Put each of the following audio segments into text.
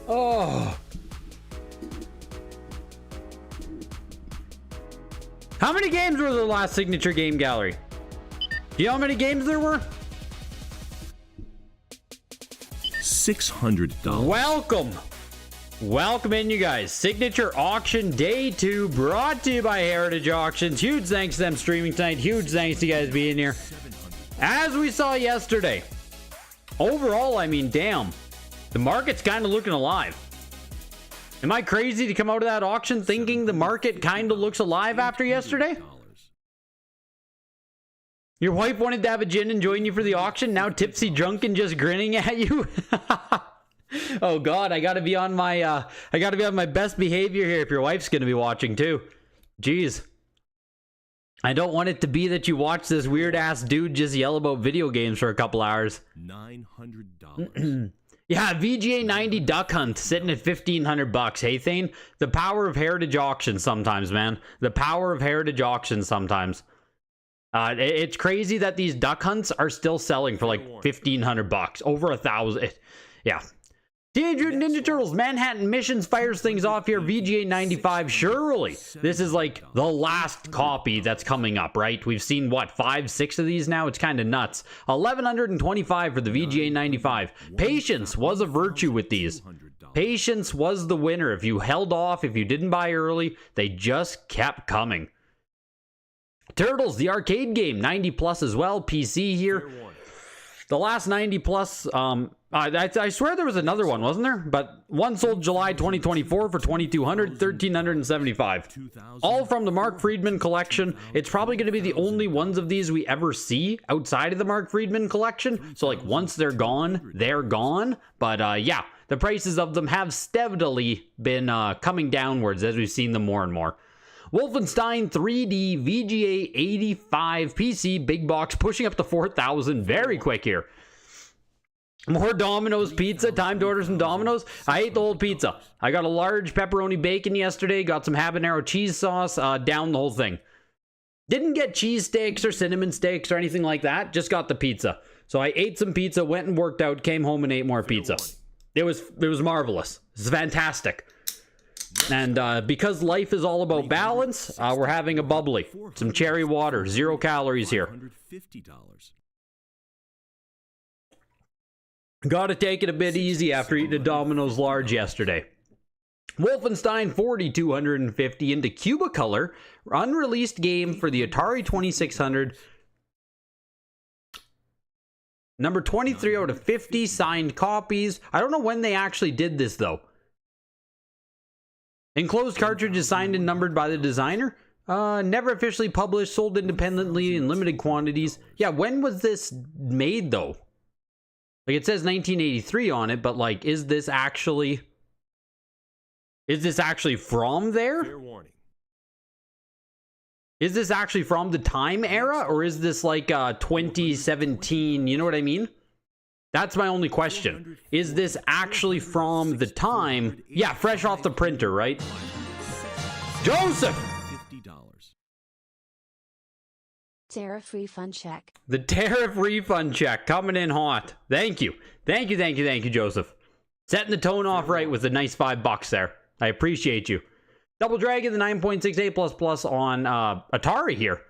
Oh. How many games were the last signature game gallery? Do you know how many games there were? $600. Welcome in, you guys. Signature auction day 2 brought to you by Heritage Auctions. Huge thanks to them streaming tonight. Huge thanks to you guys being here. As we saw yesterday, overall, I mean, damn, the market's kind of looking alive. Am I crazy to come out of that auction thinking the market kind of looks alive after yesterday? Your wife wanted to have a gin and join you for the auction, now tipsy, drunk, and just grinning at you? Oh god, I gotta be on my best behavior here if your wife's gonna be watching too. Jeez. I don't want it to be that you watch this weird ass dude just yell about video games for a couple hours. $900. Yeah, VGA 90 Duck Hunt sitting at $1,500. Hey Thane, the power of Heritage Auctions sometimes, man. The power of Heritage Auctions sometimes. It's crazy that these duck hunts are still selling for like $1,500, over $1,000. Yeah. Teenage Mutant Ninja Turtles Manhattan Missions fires things off here. VGA 95. Surely this is like the last copy that's coming up, right? We've seen what, 5, 6 of these now? It's kind of nuts. 1,125 for the VGA 95. Patience was a virtue with these. Patience was the winner. If you held off, if you didn't buy early, they just kept coming. Turtles, the arcade game, 90 plus as well. PC here. The last 90 plus, I swear there was another one, wasn't there? But one sold July 2024 for $2,200, $1,375. All from the Mark Friedman collection. It's probably going to be the only ones of these we ever see outside of the Mark Friedman collection. So like once they're gone, they're gone. But yeah, the prices of them have steadily been coming downwards as we've seen them more and more. Wolfenstein 3D VGA 85 PC big box pushing up to 4,000 very quick here. More Domino's pizza. Time to order some Domino's. I ate the whole pizza. I got a large pepperoni bacon yesterday. Got some habanero cheese sauce. Down the whole thing. Didn't get cheese steaks or cinnamon steaks or anything like that. Just got the pizza. So I ate some pizza, went and worked out, came home and ate more pizza. It was marvelous. It's fantastic. And because life is all about balance, we're having a bubbly. Some cherry water. 0 calories here. Gotta take it a bit easy after eating a Domino's large yesterday. Wolfenstein 4,250 into Cubicolor. Unreleased game for the Atari 2600. Number 23 out of 50 signed copies. I don't know when they actually did this though. Enclosed cartridge is signed and numbered by the designer. Never officially published, sold independently in limited quantities. Yeah, when was this made though? Like it says 1983 on it, but like, is this actually from there? Fair warning. Is this actually from the time era, or is this like 2017? You know what I mean? That's my only question. Is this actually from the time? Yeah, fresh off the printer, right? Joseph! $50. Tariff refund check. The tariff refund check coming in hot. Thank you. Thank you, Joseph. Setting the tone off right with a nice $5 there. I appreciate you. Double Dragon, the 9.68++ on Atari here.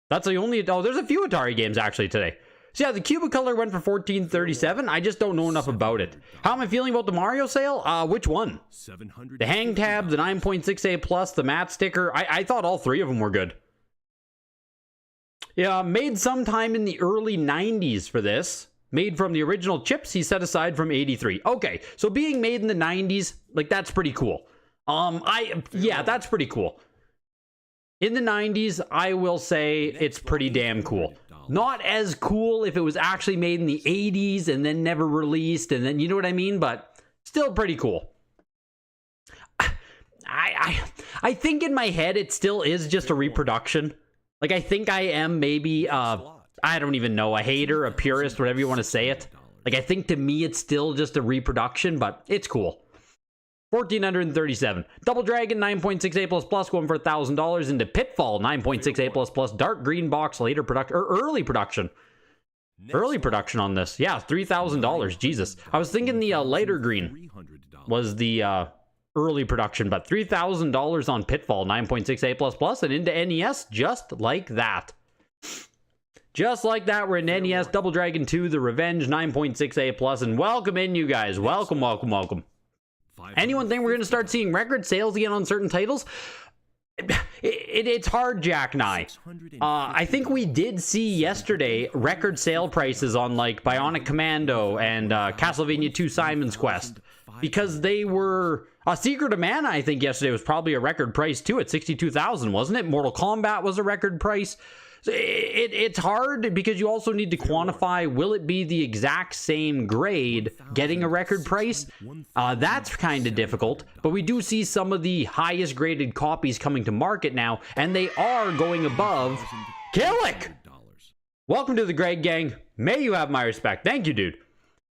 That's the only... Oh, there's a few Atari games actually today. So yeah, the Cubicolor went for $14.37. I just don't know enough about it. How am I feeling about the Mario sale? Which one? The hang tab, the 9.68+, the matte sticker. I thought all three of them were good. Yeah, made sometime in the early 90s for this. Made from the original chips he set aside from 83. Okay, so being made in the 90s, like that's pretty cool. Yeah, that's pretty cool. In the 90s, I will say it's pretty damn cool. Not as cool if it was actually made in the 80s and then never released, and then, you know what I mean? But still pretty cool. I think in my head it still is just a reproduction. Like, I think I am maybe, I don't even know, a hater, a purist, whatever you want to say it. Like, I think to me it's still just a reproduction, but it's cool. $1,437. Double Dragon 9.68++ going for $1,000 into Pitfall 9.68++ dark green box later production or early production. Early production on this. Yeah, $3,000. Jesus. I was thinking the lighter green was the early production, but $3,000 on Pitfall 9.6A++, and into NES just like that. Just like that, we're in NES, Double Dragon 2, The Revenge 9.6A+, and welcome in, you guys. Welcome, welcome, welcome. Anyone think we're going to start seeing record sales again on certain titles? It's hard, Jack and I. I think we did see yesterday record sale prices on like Bionic Commando and Castlevania 2 Simon's Quest, because they were Secret of Mana. I think yesterday was probably a record price too at 62,000, wasn't it? Mortal Kombat was a record price. So it's hard because you also need to quantify, will it be the exact same grade getting a record price? That's kind of difficult, but we do see some of the highest graded copies coming to market now, and they are going above Killick. Welcome to the Greg Gang. May you have my respect. Thank you, dude.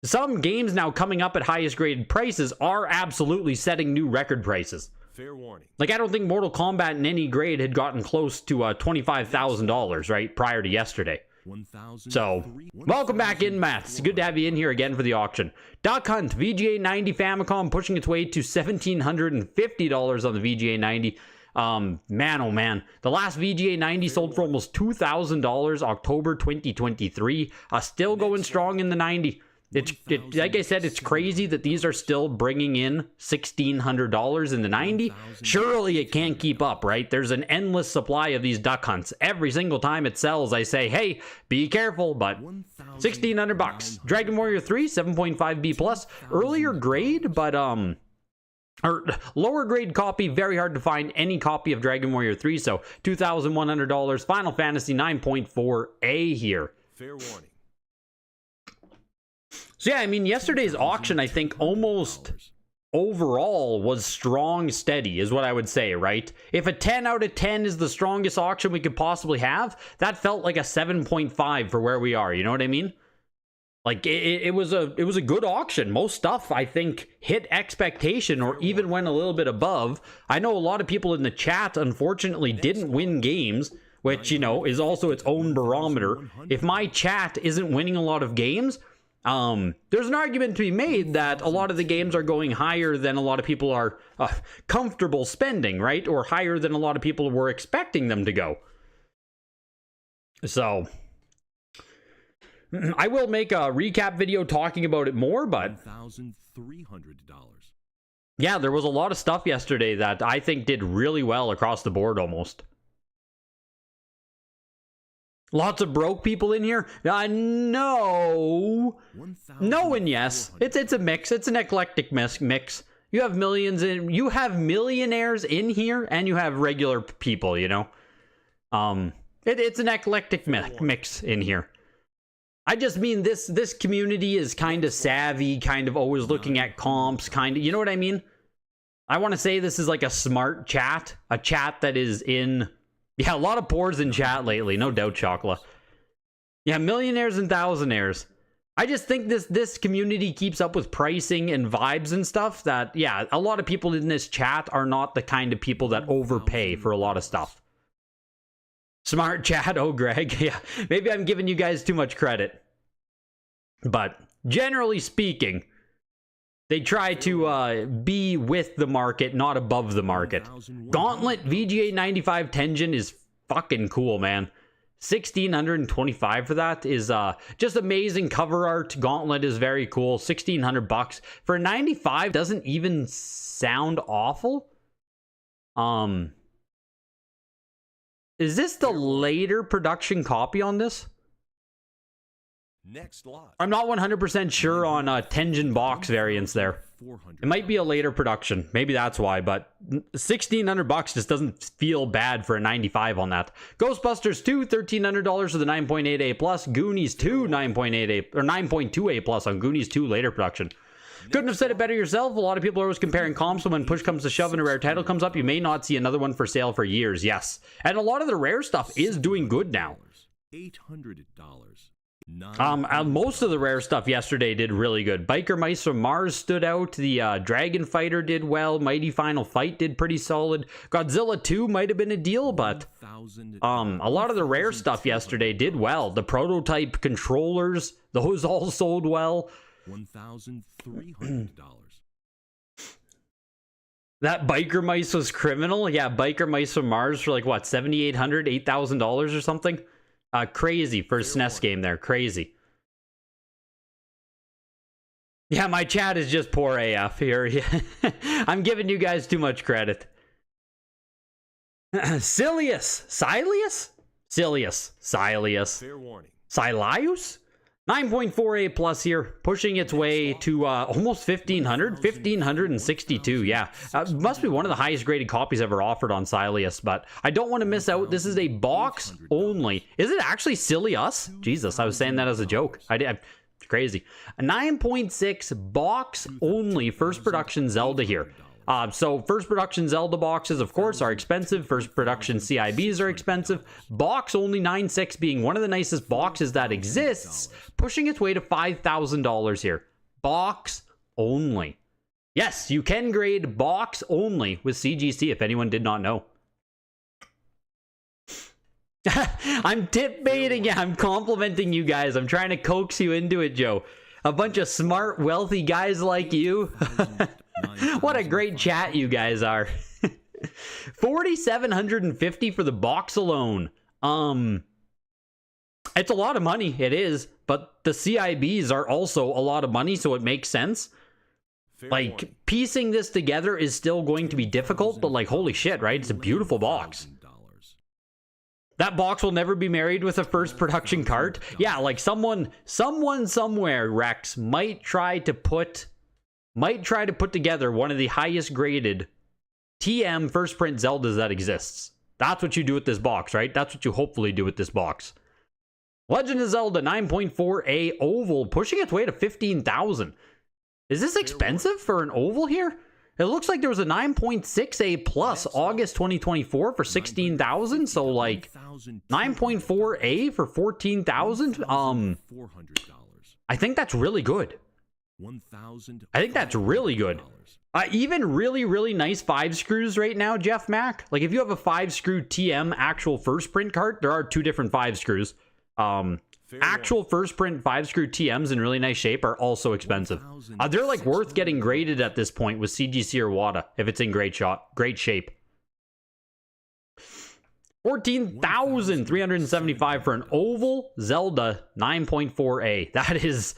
Some games now coming up at highest graded prices are absolutely setting new record prices. Fair warning. Like, I don't think Mortal Kombat in any grade had gotten close to $25,000, right, prior to yesterday. So, welcome back in, Matt. It's good to have you in here again for the auction. Duck Hunt, VGA 90 Famicom pushing its way to $1,750 on the VGA 90. Man, oh man. The last VGA 90 sold for almost $2,000 October 2023. Still going strong in the 90. Like I said, it's crazy that these are still bringing in $1,600 in the 90. Surely it can't keep up, right? There's an endless supply of these Duck Hunts. Every single time it sells, I say, hey, be careful, but $1,600. Dragon Warrior 3, 7.5B+. Earlier grade, but, or lower grade copy, very hard to find any copy of Dragon Warrior 3, so $2,100. Final Fantasy 9.4A here. Fair warning. So yeah, I mean, yesterday's auction, I think, almost overall was strong, steady, is what I would say, right? If a 10 out of 10 is the strongest auction we could possibly have, that felt like a 7.5 for where we are, you know what I mean? Like, it was a good auction. Most stuff, I think, hit expectation or even went a little bit above. I know a lot of people in the chat, unfortunately, didn't win games, which, you know, is also its own barometer. If my chat isn't winning a lot of games, there's an argument to be made that a lot of the games are going higher than a lot of people are comfortable spending, right? Or higher than a lot of people were expecting them to go. So, I will make a recap video talking about it more, but $1,300. yeah, there was a lot of stuff yesterday that I think did really well across the board almost. Lots of broke people in here? No. No and yes. It's a mix. It's an eclectic mix. You have you have millionaires in here, and you have regular people, you know? It's an eclectic mix in here. I just mean this community is kind of savvy, kind of always looking at comps, kind of, you know what I mean? I want to say this is like a smart chat, a chat that is in... Yeah, a lot of pours in chat lately, no doubt, Chocolate. Yeah, millionaires and thousandaires. I just think this community keeps up with pricing and vibes and stuff that, yeah, a lot of people in this chat are not the kind of people that overpay for a lot of stuff. Smart chat, oh, Greg. Yeah, maybe I'm giving you guys too much credit. But generally speaking, they try to be with the market, not above the market. Gauntlet VGA 95 Tenjin is fucking cool, man. $1,625 for that is just amazing cover art. Gauntlet is very cool. $1,600 for a 95 doesn't even sound awful. Is this the later production copy on this? Next lot. I'm not 100% sure on Tenjin box variants there. It might be a later production. Maybe that's why, but $1,600 just doesn't feel bad for a 95 on that. Ghostbusters 2, $1,300 for the 9.8A+. Goonies 2, 9.8A or 9.2A+ on Goonies 2 later production. Couldn't have said it better yourself. A lot of people are always comparing comps, so when push comes to shove and a rare title comes up, you may not see another one for sale for years. Yes. And a lot of the rare stuff is doing good now. $800. Most of the rare stuff yesterday did really good. Biker Mice from Mars stood out. The Dragon Fighter did well. Mighty Final Fight did pretty solid. Godzilla 2 might have been a deal, but a lot of the rare stuff yesterday did well. The prototype controllers, those all sold well. $1,300. That Biker Mice was criminal. Yeah, Biker Mice from Mars for like what, $7,800, $8,000 or something. Crazy for a SNES game there. Crazy. Yeah, my chat is just poor AF here. I'm giving you guys too much credit. Silius. Silius? Silius. Silius. Fair warning. Silius? 9.48 plus here, pushing its way to almost 1,500, 1,562, yeah. Must be one of the highest graded copies ever offered on Silius, but I don't want to miss out. This is a box only. Is it actually Silly Us? Jesus, I was saying that as a joke. Crazy. A 9.6 box only first production Zelda here. So first production Zelda boxes, of course, are expensive. First production CIBs are expensive. Box only 9.6 being one of the nicest boxes that exists, pushing its way to $5,000 here. Box only. Yes, you can grade box only with CGC if anyone did not know. I'm tip baiting. Yeah, I'm complimenting you guys. I'm trying to coax you into it, Joe. A bunch of smart, wealthy guys like you. What a great chat you guys are. 4,750 for the box alone. It's a lot of money. It is, but the CIBs are also a lot of money, so it makes sense. Like, piecing this together is still going to be difficult, but like, holy shit, right? It's a beautiful box. That box will never be married with a first production cart. Yeah, like someone somewhere, Rex, might try to put together one of the highest graded TM first print Zeldas that exists. That's what you do with this box, right? That's what you hopefully do with this box. Legend of Zelda 9.4A oval, pushing its way to 15,000. Is this expensive for an oval here? It looks like there was a 9.6A plus August 2024 for 16,000. So like 9.4A for 14,000. I think that's really good. I think that's really good. Even really nice 5 screws right now, Jeff Mack. Like if you have a 5 screw TM actual first print cart, there are 2 different 5 screws. Actual first print 5 screw TMs in really nice shape are also expensive. They're like worth getting graded at this point with CGC or WADA if it's in great shape. 14,375 for an oval Zelda 9.4A. That is,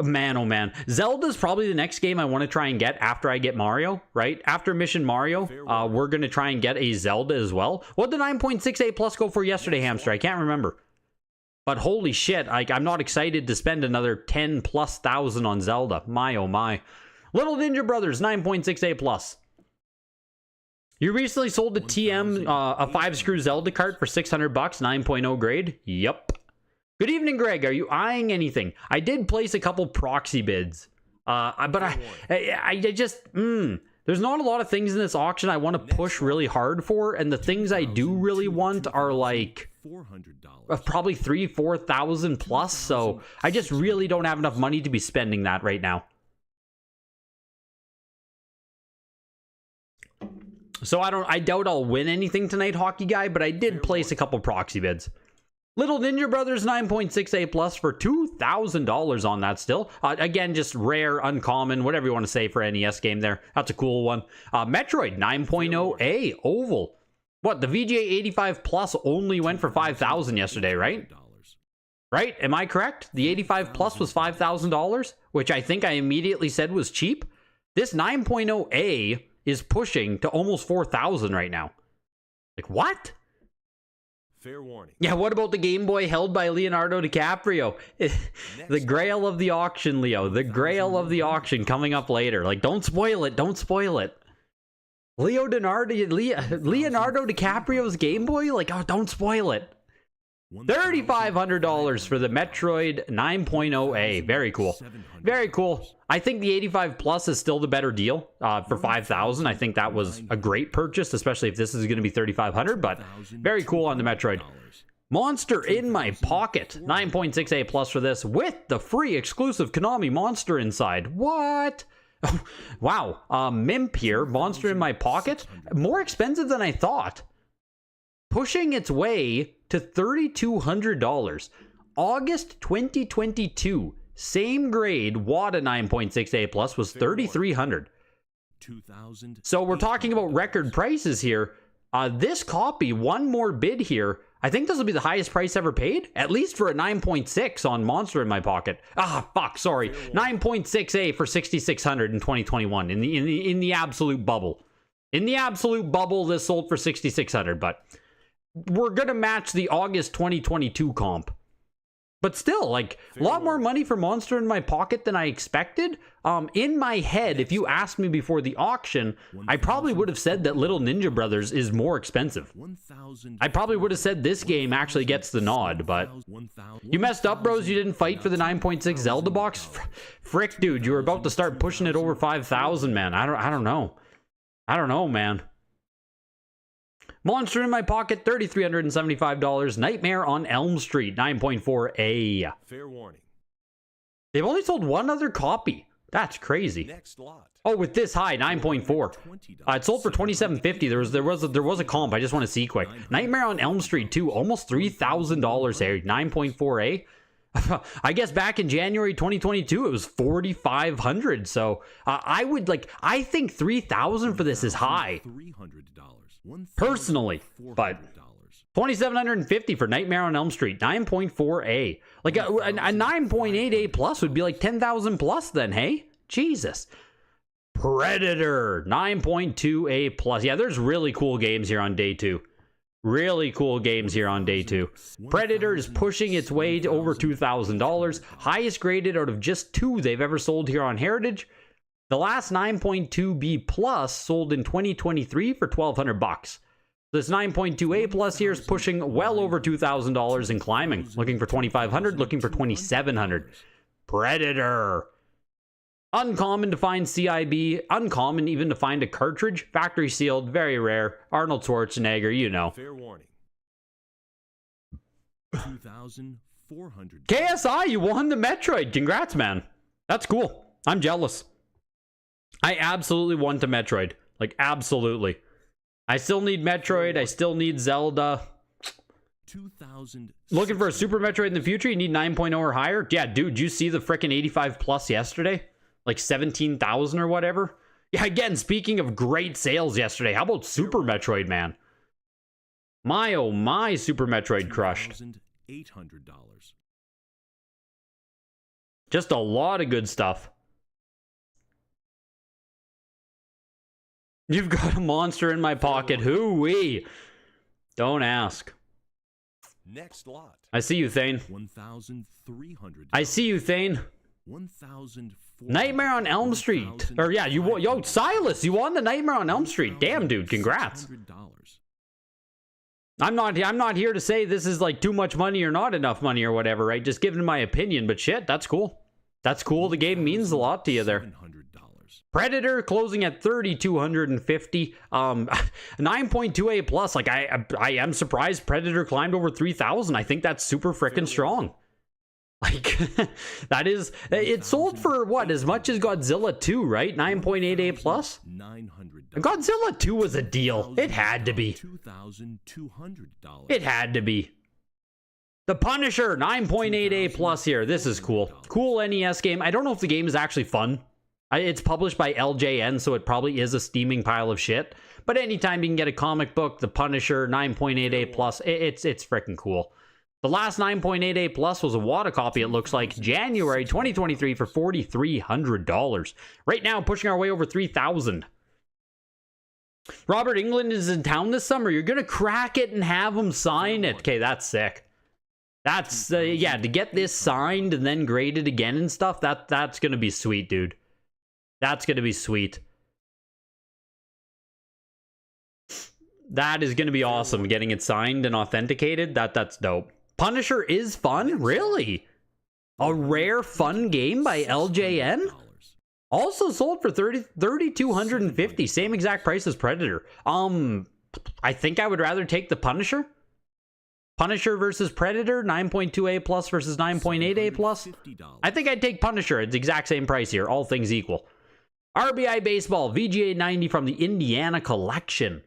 man, oh man. Zelda's probably the next game I want to try and get after I get Mario, right? After Mission Mario, we're going to try and get a Zelda as well. What did the 9.6A plus go for yesterday, Hamster? I can't remember. But holy shit, I'm not excited to spend another 10+ thousand on Zelda. My oh my. Little Ninja Brothers 9.6A plus. You recently sold the TM a 5 screw Zelda cart for $600, 9.0 grade. Yep. Good evening, Greg. Are you eyeing anything? I did place a couple proxy bids. But I just there's not a lot of things in this auction I want to push really hard for, and the things I do really want are like probably 3,000-4,000 plus, so I just really don't have enough money to be spending that right now. So I doubt I'll win anything tonight, Hockey Guy, but I did place a couple proxy bids. Little Ninja Brothers 9.6A plus for $2,000 on that still. Again, just rare, uncommon, whatever you want to say for NES game there. That's a cool one. Metroid 9.0A oval. What, the VGA 85 plus only went for $5,000 yesterday, right? Right? Am I correct? The 85 plus was $5,000, which I think I immediately said was cheap. This 9.0A is pushing to almost $4,000 right now. Like, what? Fair warning. Yeah, what about the Game Boy held by Leonardo DiCaprio? The Grail of the auction, Leo. The Grail of the auction coming up later. Like, don't spoil it. Don't spoil it. Leonardo DiCaprio's Game Boy? Like, oh, don't spoil it. $3,500 for the Metroid 9.0A. Very cool. Very cool. I think the 85 plus is still the better deal for $5,000. I think that was a great purchase, especially if this is going to be $3,500, but very cool on the Metroid. Monster in My Pocket. 9.6A plus for this with the free exclusive Konami monster inside. What? Wow. Mimp here. Monster in My Pocket. More expensive than I thought. Pushing its way to $3,200. August 2022. Same grade. WADA 9.6A plus was $3,300. So we're talking about record prices here. This copy, one more bid here. I think this will be the highest price ever paid, at least for a 9.6 on Monster in My Pocket. Ah, fuck, sorry. 9.6A for 6,600 in 2021 in the absolute bubble. In the absolute bubble, this sold for 6,600, but we're gonna match the August 2022 comp. But still, like, a lot more money for Monster in My Pocket than I expected. In my head, if you asked me before the auction, I probably would have said that Little Ninja Brothers is more expensive. I probably would have said this game actually gets the nod, but you messed up, bros. You didn't fight for the 9.6 Zelda box? Frick, dude, you were about to start pushing it over 5,000, man. I don't know. I don't know, man. Monster in My Pocket, $3,375. Nightmare on Elm Street, 9.4A. Fair warning. They've only sold one other copy. That's crazy. Next lot. Oh, with this high, 9.4. It sold for $2,750. There was a comp. I just want to see quick. Nightmare on Elm Street 2, almost $3,000 here, 9.4A. I guess back in January 2022, it was $4,500. So I think $3,000 for this is high. Personally, but $2,750 for Nightmare on Elm Street, 9.4A. Like a 9.8A plus would be like 10,000 plus then, hey? Jesus. Predator, 9.2A plus. Yeah, there's really cool games here on day 2. Really cool games here on day 2. Predator is pushing its way to over $2,000. Highest graded out of just 2 they've ever sold here on Heritage. The last 9.2B plus sold in 2023 for $1,200. This 9.2A plus here is pushing well over $2,000 and climbing. Looking for $2,500, looking for $2,700. Predator. Uncommon to find CIB, uncommon even to find a cartridge. Factory sealed, very rare. Arnold Schwarzenegger, you know. Fair warning. 2,400. KSI, you won the Metroid. Congrats, man. That's cool. I'm jealous. I absolutely want a Metroid. Like, absolutely. I still need Metroid. I still need Zelda. 2,000. Looking for a Super Metroid in the future? You need 9.0 or higher? Yeah, dude, you see the frickin' 85 plus yesterday? Like 17,000 or whatever? Yeah, again, speaking of great sales yesterday, how about Super Metroid, man? My, oh my, Super Metroid crushed. $800. Just a lot of good stuff. You've got a Monster in My Pocket. Hoo-wee. Don't ask. Next lot. I see you, Thane. 1,300. I see you, Thane. 1,000. Nightmare on Elm Street. Or yeah, yo, Silas, you won the Nightmare on Elm Street. Damn, dude, congrats. I'm not here to say this is like too much money or not enough money or whatever, right? Just giving my opinion, but shit, that's cool. That's cool. The game means a lot to you there. Predator closing at $3,250. 9.2A plus. Like I am surprised Predator climbed over 3,000. I think that's super freaking strong. Like that is, it sold for what, as much as Godzilla 2, right? 9.8A plus. Godzilla 2 was a deal. It had to be. It had to be. The Punisher, 9.8A plus here. This is cool. Cool NES game. I don't know if the game is actually fun. It's published by LJN, so it probably is a steaming pile of shit. But anytime you can get a comic book, The Punisher, 9.8A plus, it's freaking cool. The last 9.8A plus was a WADA copy, it looks like, January 2023 for $4,300. Right now, pushing our way over 3,000. Robert England is in town this summer. You're going to crack it and have him sign it. Okay, that's sick. That's, yeah, to get this signed and then graded again and stuff, that's going to be sweet, dude. That's going to be sweet. That is going to be awesome, getting it signed and authenticated. That's dope. Punisher is fun? Really? A rare fun game by LJN? Also sold for $3,250. Same exact price as Predator. I think I would rather take the Punisher. Punisher versus Predator, 9.2A plus versus 9.8A plus. I think I'd take Punisher. It's the exact same price here, all things equal. RBI Baseball, VGA 90 from the Indiana Collection.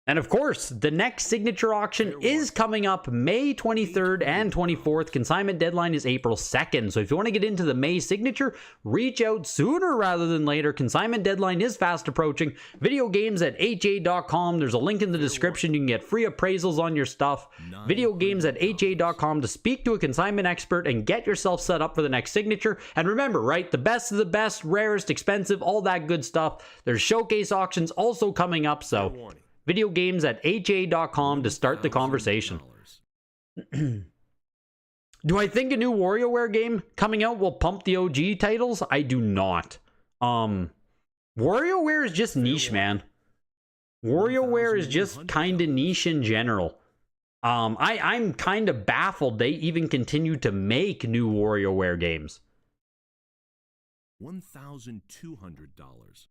And of course, the next signature auction is coming up May 23rd and 24th. Consignment deadline is April 2nd. So if you want to get into the May signature, reach out sooner rather than later. Consignment deadline is fast approaching. Video games at ha.com. There's a link in the description. You can get free appraisals on your stuff. Video games at ha.com to speak to a consignment expert and get yourself set up for the next signature. And remember, right, the best of the best, rarest, expensive, all that good stuff. There's showcase auctions also coming up, so video games at ha.com to start the conversation. Do I think a new WarioWare game coming out will pump the OG titles? I do not. WarioWare is just niche, man. WarioWare is just kind of niche in general. I'm kind of baffled they even continue to make new WarioWare games. $1,200.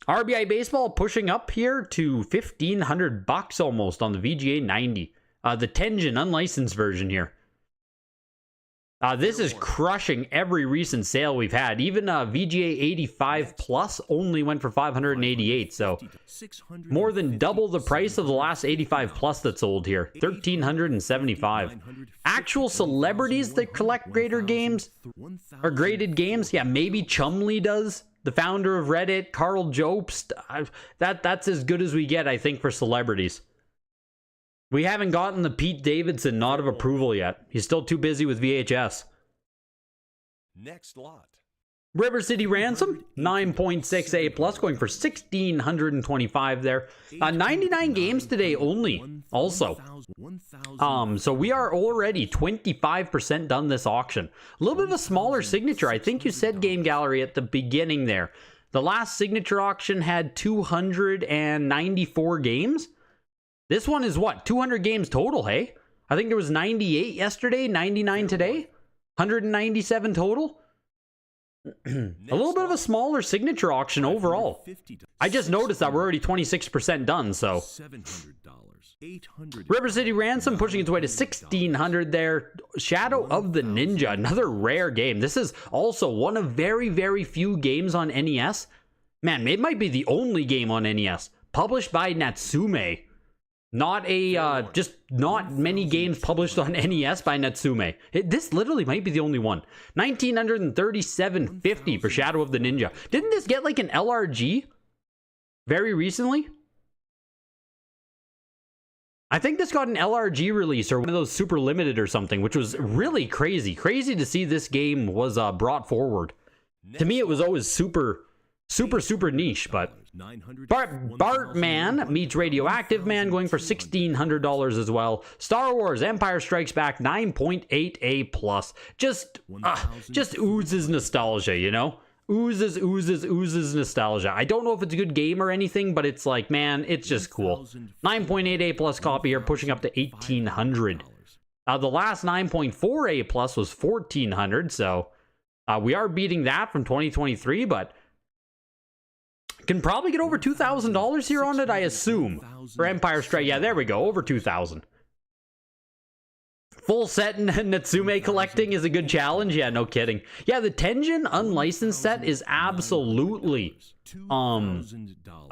RBI Baseball pushing up here to $1,500 almost on the VGA 90. The Tenjin unlicensed version here. This is crushing every recent sale we've had. Even VGA 85 Plus only went for $588, so more than double the price of the last 85 Plus that sold here. $1,375. Actual celebrities that collect graded games, yeah, maybe Chumley does. The founder of Reddit, Carl Jobst. That's as good as we get, I think, for celebrities. We haven't gotten the Pete Davidson nod of approval yet. He's still too busy with VHS. Next lot. River City Ransom, 9.6A plus, going for $1,625 there. 99 games today only, also. So we are already 25% done this auction. A little bit of a smaller signature. I think you said Game Gallery at the beginning there. The last signature auction had 294 games. This one is what? 200 games total, hey? I think there was 98 yesterday, 99 today, 197 total. A little bit of a smaller signature auction overall. I just noticed that we're already 26% done, so. River City Ransom pushing its way to $1,600 there. Shadow of the Ninja, another rare game. This is also one of very, very few games on NES. Man, it might be the only game on NES. Published by Natsume. Not just not many games published on NES by Natsume. This literally might be the only one. $1,937.50 for Shadow of the Ninja. Didn't this get like an LRG very recently? I think this got an LRG release or one of those super limited or something, which was really crazy. Crazy to see this game was brought forward. To me, it was always super niche, but Bartman meets Radioactive Man going for $1,600 as well. Star Wars Empire Strikes Back, 9.8A plus. Just oozes nostalgia, you know? Oozes nostalgia. I don't know if it's a good game or anything, but it's like, man, it's just cool. 9.8A plus copy here, pushing up to $1,800. The last 9.4A plus was $1,400, so we are beating that from 2023, but can probably get over $2,000 here on it, I assume. For Empire Strike, yeah, there we go, over $2,000. Full set Natsume collecting is a good challenge. Yeah, no kidding. Yeah, the Tenjin unlicensed set is absolutely a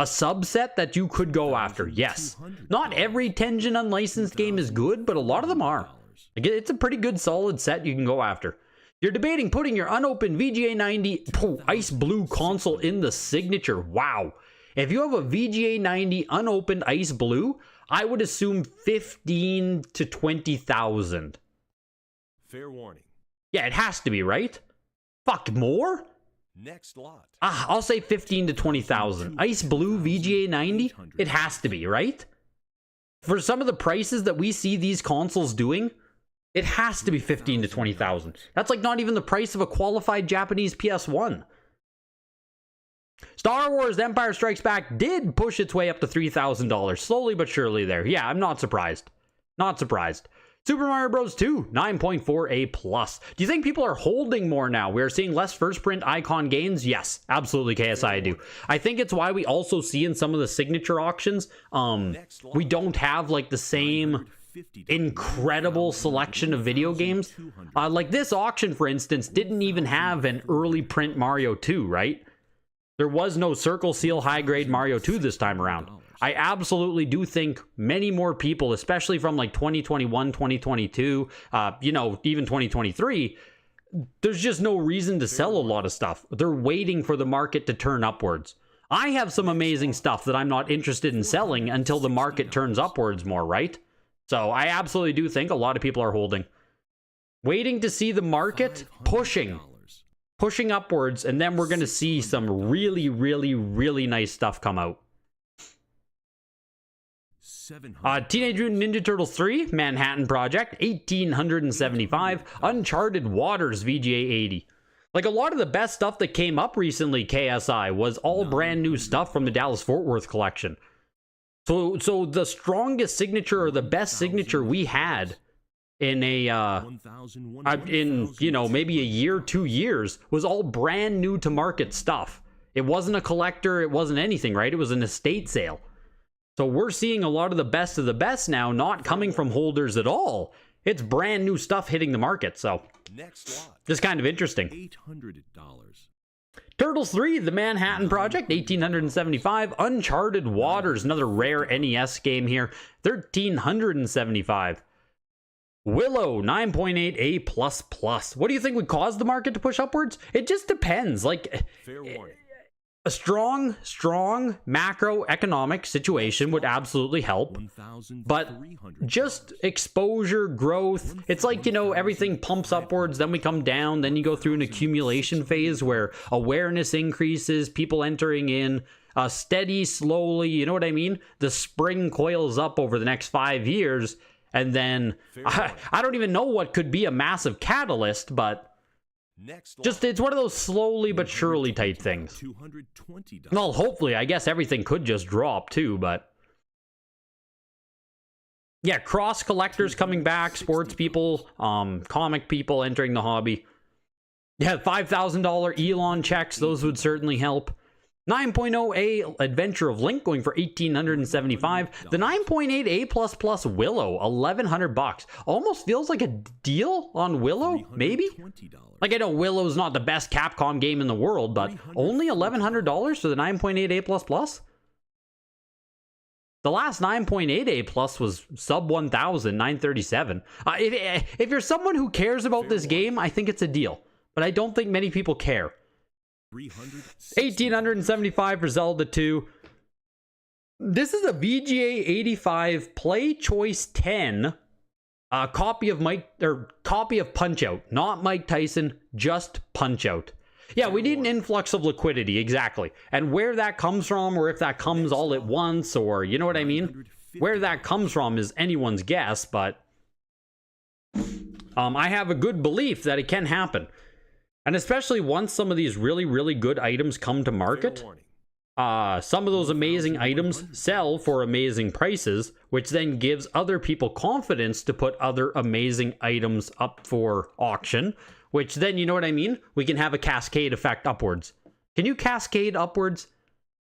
subset that you could go after. Yes. Not every Tenjin unlicensed game is good, but a lot of them are. It's a pretty good solid set you can go after. You're debating putting your unopened VGA 90 Ice Blue console in the signature. Wow. If you have a VGA 90 unopened Ice Blue, I would assume 15 to 20,000. Fair warning. Yeah, it has to be, right? Fuck, more? Next lot. I'll say 15 to 20,000. Ice Blue VGA 90? It has to be, right? For some of the prices that we see these consoles doing, it has to be 15 to 20,000. That's like not even the price of a qualified Japanese PS1. Star Wars Empire Strikes Back did push its way up to $3,000. Slowly but surely there. Yeah, I'm not surprised. Not surprised. Super Mario Bros. 2, 9.4A plus. Do you think people are holding more now? We're seeing less first print icon gains? Yes, absolutely, KSI, I do. I think it's why we also see in some of the signature auctions, we don't have like the same incredible selection of video games. Like this auction, for instance, didn't even have an early print Mario 2, right? There was no Circle Seal high-grade Mario 2 this time around. I absolutely do think many more people, especially from like 2021, 2022, you know, even 2023, there's just no reason to sell a lot of stuff. They're waiting for the market to turn upwards. I have some amazing stuff that I'm not interested in selling until the market turns upwards more, right? So I absolutely do think a lot of people are holding. Waiting to see the market pushing upwards, and then we're going to see some really, really, really nice stuff come out. Teenage Mutant Ninja Turtles 3, Manhattan Project, 1875, Uncharted Waters, VGA 80. Like, a lot of the best stuff that came up recently, KSI, was all brand new stuff from the Dallas-Fort Worth collection. So the strongest signature, or the best signature we had in you know, maybe a year, 2 years, was all brand new to market stuff. It wasn't a collector, it wasn't anything, right? It was an estate sale. So we're seeing a lot of the best now not coming from holders at all. It's brand new stuff hitting the market, so just kind of interesting. $800. Turtles 3, The Manhattan Project, 1875. Uncharted Waters, another rare NES game here, 1375. Willow, 9.8A++. What do you think would cause the market to push upwards? It just depends. Like, Fair warning. a strong macroeconomic situation would absolutely help, but just exposure, growth, it's like, you know, everything pumps upwards, then we come down, then you go through an accumulation phase where awareness increases, people entering in, steady, slowly, you know what I mean? The spring coils up over the next 5 years, and then I don't even know what could be a massive catalyst, but just, it's one of those slowly but surely type things. Well, hopefully, I guess everything could just drop too, but yeah, cross collectors coming back, sports people, comic people entering the hobby. Yeah, $5,000 Elon checks, those would certainly help. 9.0A Adventure of Link going for $1,875. The 9.8A++ Willow, $1,100. Almost feels like a deal on Willow, maybe? Like, I know Willow's not the best Capcom game in the world, but only $1,100 for the 9.8A++? The last 9.8A+ was sub 1,000, 937. If you're someone who cares about this game, I think it's a deal. But I don't think many people care. $1,875 for Zelda 2. This is a VGA 85 Play Choice 10 copy of Punch-Out. Not Mike Tyson, just Punch-Out. Yeah, we need an influx of liquidity, exactly. And where that comes from, or if that comes all at once, or you know what I mean? Where that comes from is anyone's guess, but I have a good belief that it can happen. And especially once some of these really, really good items come to market, some of those amazing items sell for amazing prices, which then gives other people confidence to put other amazing items up for auction, which then, you know what I mean? We can have a cascade effect upwards. Can you cascade upwards?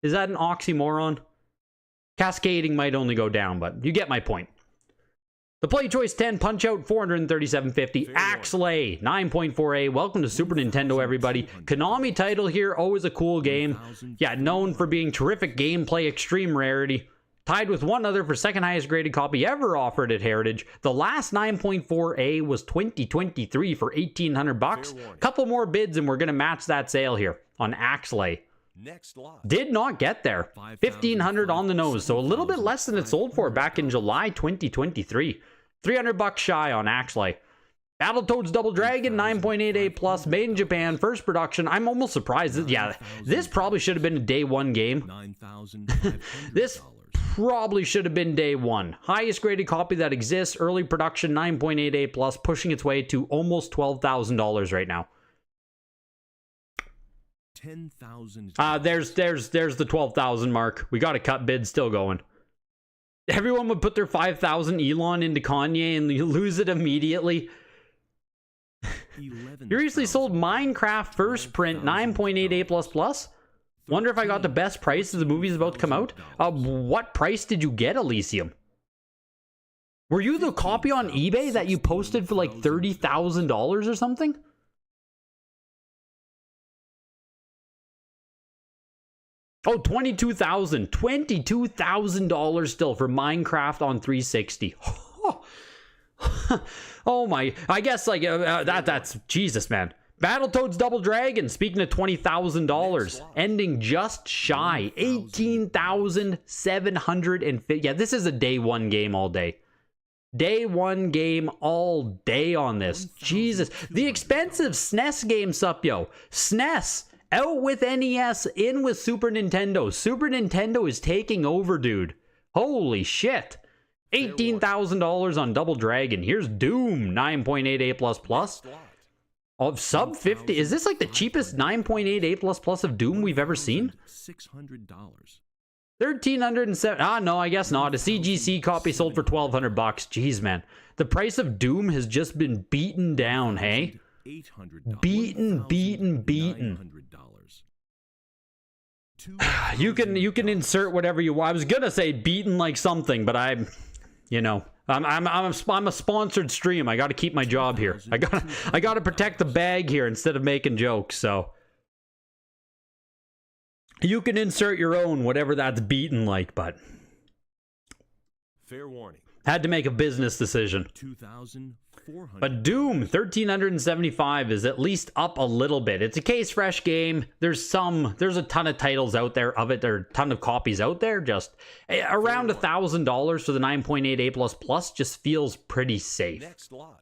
Is that an oxymoron? Cascading might only go down, but you get my point. The Play Choice 10 Punch-Out, $437.50. Axlay, 9.4A. Welcome to Super Nintendo, everybody. Konami title here, always a cool game. Yeah, known for being terrific gameplay, extreme rarity. Tied with one other for second highest graded copy ever offered at Heritage. The last 9.4A was 2023 for $1,800. Couple more bids and we're going to match that sale here on Axlay. Did not get there. $1,500 on the nose, so a little bit less than it sold for back in July 2023. $300 shy on Axlay. Battletoads Double Dragon, 9.8A+, made in Japan, first production. I'm almost surprised. Yeah, this probably should have been a day one game. This probably should have been day one. Highest graded copy that exists, early production, 9.8A+, pushing its way to almost $12,000 right now. There's the 12,000 mark. We got a cut bid still going. Everyone would put their 5,000 Elon into Kanye and you lose it immediately. You recently sold Minecraft first print 9.8A++. Wonder if I got the best price as the movie's about to come out. What price did you get, Elysium? Were you the copy on eBay that you posted for like $30,000 or something? Oh, $22,000 still for Minecraft on 360. Oh my, I guess like that's Jesus, man. Battletoads Double Dragon, speaking of $20,000, ending just shy, 18,750. Yeah, this is a day one game all day. Day one game all day on this. Jesus. The expensive SNES game, sup, yo. SNES, out with NES, in with Super Nintendo. Super Nintendo is taking over, dude. Holy shit. $18,000 on Double Dragon. Here's Doom, 9.8A++. Of sub 50, is this like the cheapest 9.8A++ of Doom we've ever seen? $600. 1,307. Ah, no, I guess not. A CGC copy sold for $1,200. Jeez, man, the price of Doom has just been beaten down. Hey, beaten. You can insert whatever you want. I was gonna say beaten like something, but I'm a sponsored stream. I got to keep my job here. I got to protect the bag here instead of making jokes. So you can insert your own, whatever that's beaten like. But Fair warning. had to make a business decision. 2,400. But Doom 1,375 is at least up a little bit. It's a case fresh game. There's a ton of titles out there of it. There are a ton of copies out there. Just around $1,000 for the 9.8A++ just feels pretty safe. Next lot.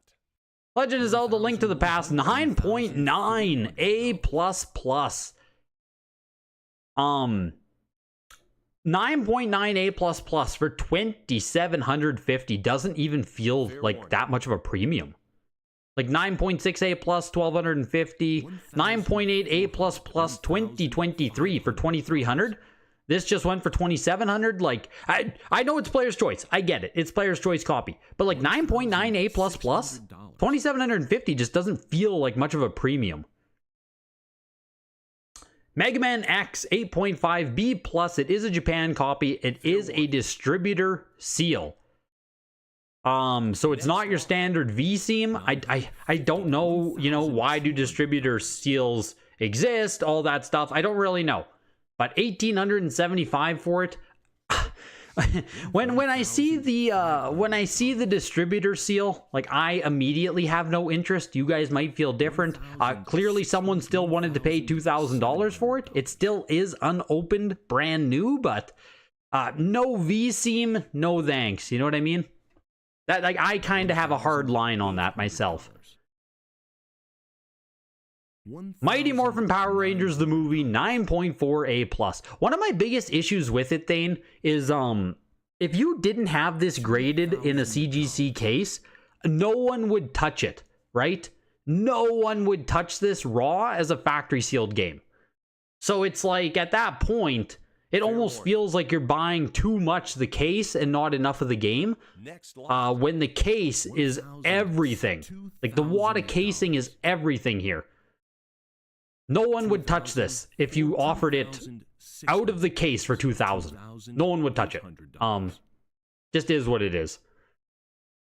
Legend of Zelda: Link to the Past 9.9A++. 9.9A++ for 2,750 doesn't even feel like that much of a premium. Like 9.6A+, 1,250, 9.8A++, 2023 for 2,300. This just went for 2,700. Like, I know it's player's choice. I get it. It's player's choice copy. But like 9.9A++, 2,750 just doesn't feel like much of a premium. Mega Man X 8.5B plus. It is a Japan copy. It is a distributor seal. So it's not your standard V-seam. I don't know, why do distributor seals exist, all that stuff. I don't really know. But 1,875 for it. when I see the distributor seal, like, I immediately have no interest. You guys might feel different. Clearly someone still wanted to pay $2,000 for it. It still is unopened, brand new, but no V-seam, no thanks. You know what I mean? That, like, I kind of have a hard line on that myself. Mighty Morphin Power Rangers the movie, 9.4A+. One of my biggest issues with it, Thane, is if you didn't have this graded in a CGC case, no one would touch it, right? No one would touch this raw as a factory sealed game. So it's like, at that point, it almost feels like you're buying too much the case and not enough of the game. When the case is everything. Like, the wad of casing is everything here. No one would touch this if you offered it out of the case for $2,000. No one would touch it. Just is what it is.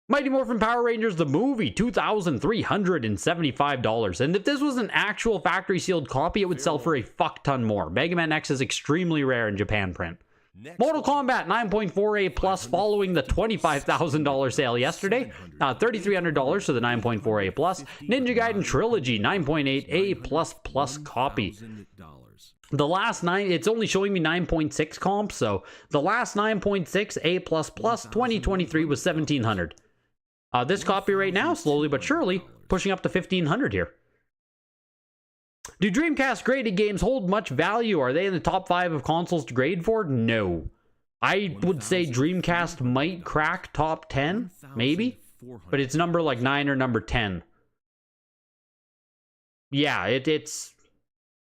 Mighty Morphin Power Rangers the movie, $2,375. And if this was an actual factory sealed copy, it would sell for a fuck ton more. Mega Man X is extremely rare in Japan print. Mortal Kombat 9.4A+ following the $25,000 sale yesterday. $3,300 for the 9.4A+. Ninja Gaiden Trilogy 9.8A++ copy. The last 9, it's only showing me 9.6 comps, so the last 9.6A++ 2023 was $1,700. This copy right now, slowly but surely, pushing up to $1,500 here. Do Dreamcast graded games hold much value? Are they in the top 5 of consoles to grade for? No. I would say Dreamcast might crack top 10, maybe, but it's number like 9 or number 10. Yeah, it's...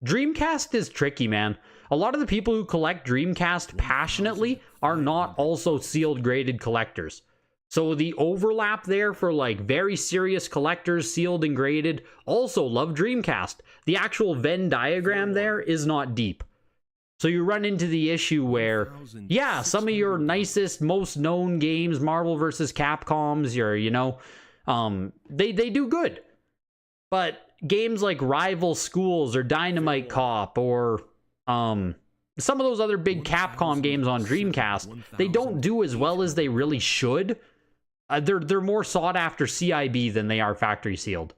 Dreamcast is tricky, man. A lot of the people who collect Dreamcast passionately are not also sealed graded collectors. So the overlap there for like very serious collectors, sealed and graded, also love Dreamcast. The actual Venn diagram there is not deep. So you run into the issue where, yeah, some of your nicest, most known games, Marvel versus Capcom's, they do good. But games like Rival Schools or Dynamite Cop or some of those other big Capcom games on Dreamcast, they don't do as well as they really should. They're more sought after CIB than they are factory sealed.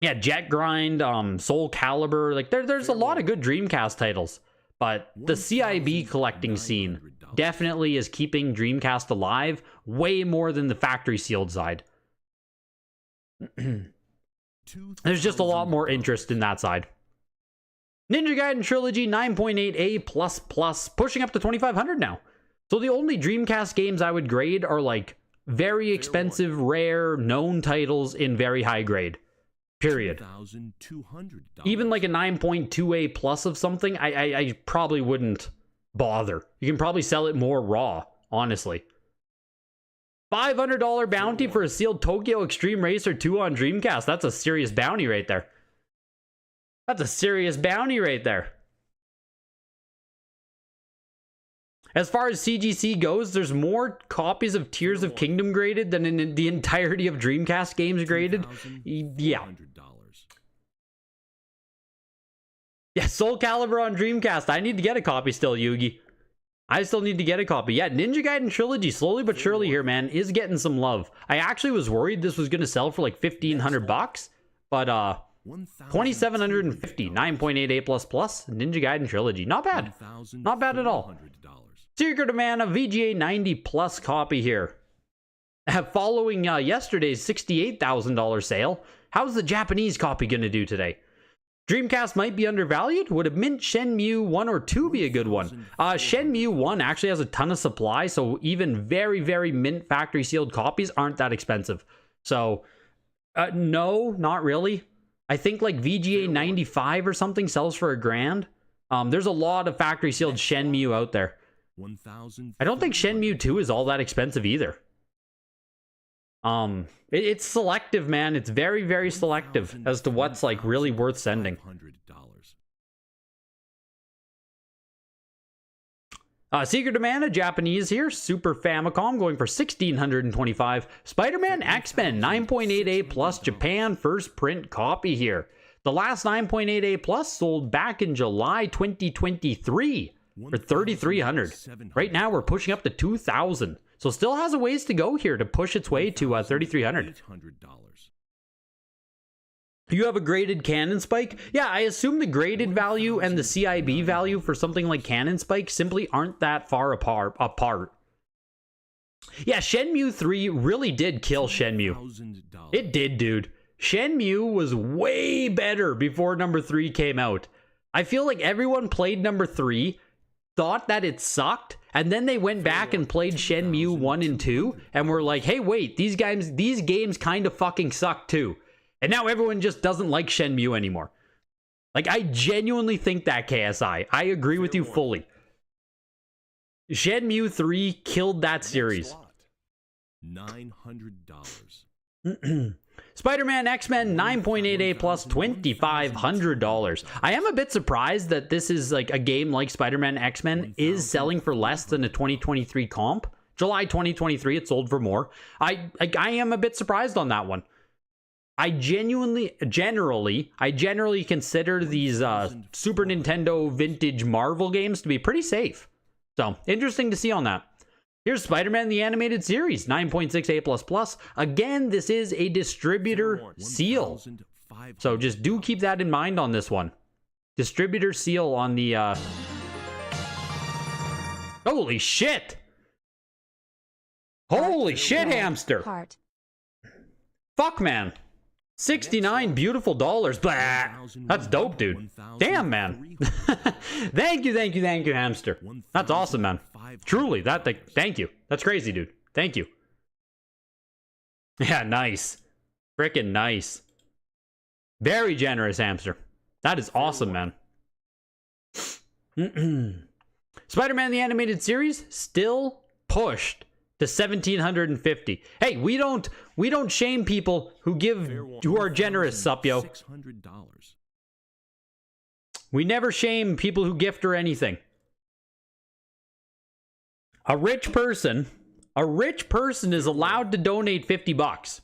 Yeah, Jet Grind, Soul Calibur, like there's a lot of good Dreamcast titles, but the CIB collecting scene definitely is keeping Dreamcast alive way more than the factory sealed side. There's just a lot more interest in that side. Ninja Gaiden Trilogy 9.8A++, pushing up to 2500 now. So the only Dreamcast games I would grade are like very expensive, rare, known titles in very high grade. Period. Even like a 9.2A plus of something, I probably wouldn't bother. You can probably sell it more raw, honestly. $500 bounty for a sealed Tokyo Extreme Racer 2 on Dreamcast. That's a serious bounty right there. That's a serious bounty right there. As far as CGC goes, there's more copies of Tears of Kingdom graded than in the entirety of Dreamcast games graded. Yeah. Yeah, Soul Calibur on Dreamcast. I need to get a copy still, Yugi. I still need to get a copy. Yeah, Ninja Gaiden Trilogy, slowly but surely here, man, is getting some love. I actually was worried this was going to sell for like $1,500, but 2,750, 9.8A++, Ninja Gaiden Trilogy. Not bad. Not bad at all. Secret of Mana VGA 90 plus copy here. Following yesterday's $68,000 sale, how's the Japanese copy going to do today? Dreamcast might be undervalued. Would a mint Shenmue 1 or 2 be a good one? Shenmue 1 actually has a ton of supply, so even very, very mint factory sealed copies aren't that expensive. So, no, not really. I think like VGA 95 or something sells for $1,000. There's a lot of factory sealed Shenmue out there. I don't think Shenmue 2 is all that expensive either. It's selective, man. It's very, very selective as to what's like really worth sending. Secret of Mana, Japanese here. Super Famicom going for $1,625. Spider-Man X-Men 9.8A plus Japan first print copy here. The last 9.8A plus sold back in July 2023 for $3,300. Right now we're pushing up to $2,000. So still has a ways to go here to push its way to $3,300. You have a graded Cannon Spike? Yeah, I assume the graded value and the CIB value for something like Cannon Spike simply aren't that far apart. Yeah, Shenmue 3 really did kill Shenmue. It did, dude. Shenmue was way better before number 3 came out. I feel like everyone played number 3, thought that it sucked, and then they went back and played Shenmue 1 and 2, and were like, hey, wait, these games kind of fucking suck too. And now everyone just doesn't like Shenmue anymore. Like, I genuinely think that, KSI. I agree with you fully. Shenmue 3 killed that series. $900. Spider-Man X-Men 9.8A plus $2,500. I am a bit surprised that this is like a game like Spider-Man X-Men is selling for less than a 2023 comp. July 2023, it sold for more. I am a bit surprised on that one. I generally consider these Super Nintendo vintage Marvel games to be pretty safe. So, interesting to see on that. Here's Spider-Man the Animated Series, 9.6A++. Again, this is a distributor seal. So just do keep that in mind on this one. Distributor seal on the... Holy shit! Holy shit, hamster! Fuck, man. 69 beautiful dollars. Blah. That's dope, dude. Damn, man. Thank you, hamster. That's awesome, man. Truly, thank you. That's crazy, dude. Thank you. Yeah, nice. Frickin' nice. Very generous, hamster. That is awesome, man. Spider-Man the Animated Series still pushed to 1,750. Hey, we don't shame people who are generous, Supyo. We never shame people who gift or anything. A rich person is allowed to donate $50.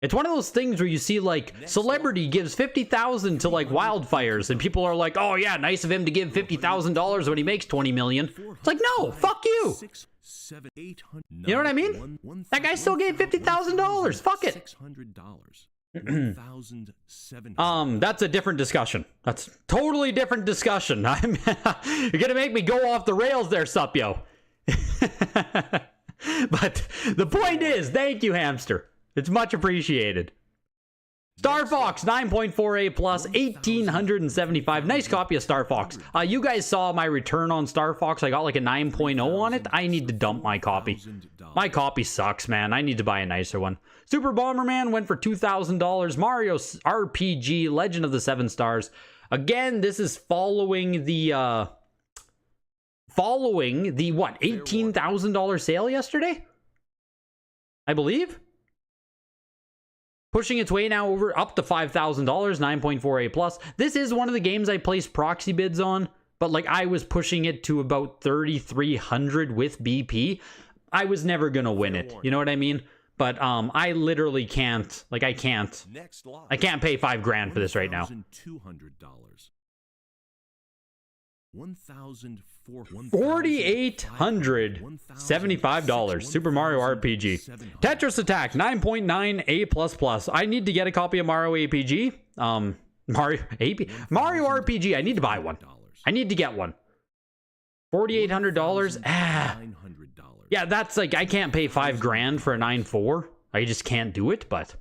It's one of those things where you see, like, celebrity gives $50,000 to, like, wildfires, and people are like, oh yeah, nice of him to give $50,000 when he makes $20 million. It's like, no, fuck you. You know what I mean? That guy still gave $50,000. Fuck it. That's a different discussion. That's totally different discussion. You're gonna make me go off the rails there, Supyo. But the point is, thank you, Hamster. It's much appreciated. Star Fox 9.4A plus 1875. Nice copy of Star Fox. You guys saw my return on Star Fox. I got like a 9.0 on it. I need to dump my copy. My copy sucks, man. I need to buy a nicer one. Super Bomberman went for $2,000. Mario RPG Legend of the Seven Stars. Again, this is following the what, $18,000 sale yesterday? I believe. Pushing its way now up to $5,000, 9.4A plus. This is one of the games I placed proxy bids on, but like I was pushing it to about 3,300 with BP. I was never gonna win it. You know what I mean? But I literally can't. Like I can't pay $5,000 for this right now. $4,875. Super Mario RPG. Tetris Attack 9.9A plus plus. I need to get a copy of Mario APG. Mario RPG. I need to buy one. I need to get one. $4,800. Yeah, that's like I can't pay $5,000 for a 9.4. I just can't do it. But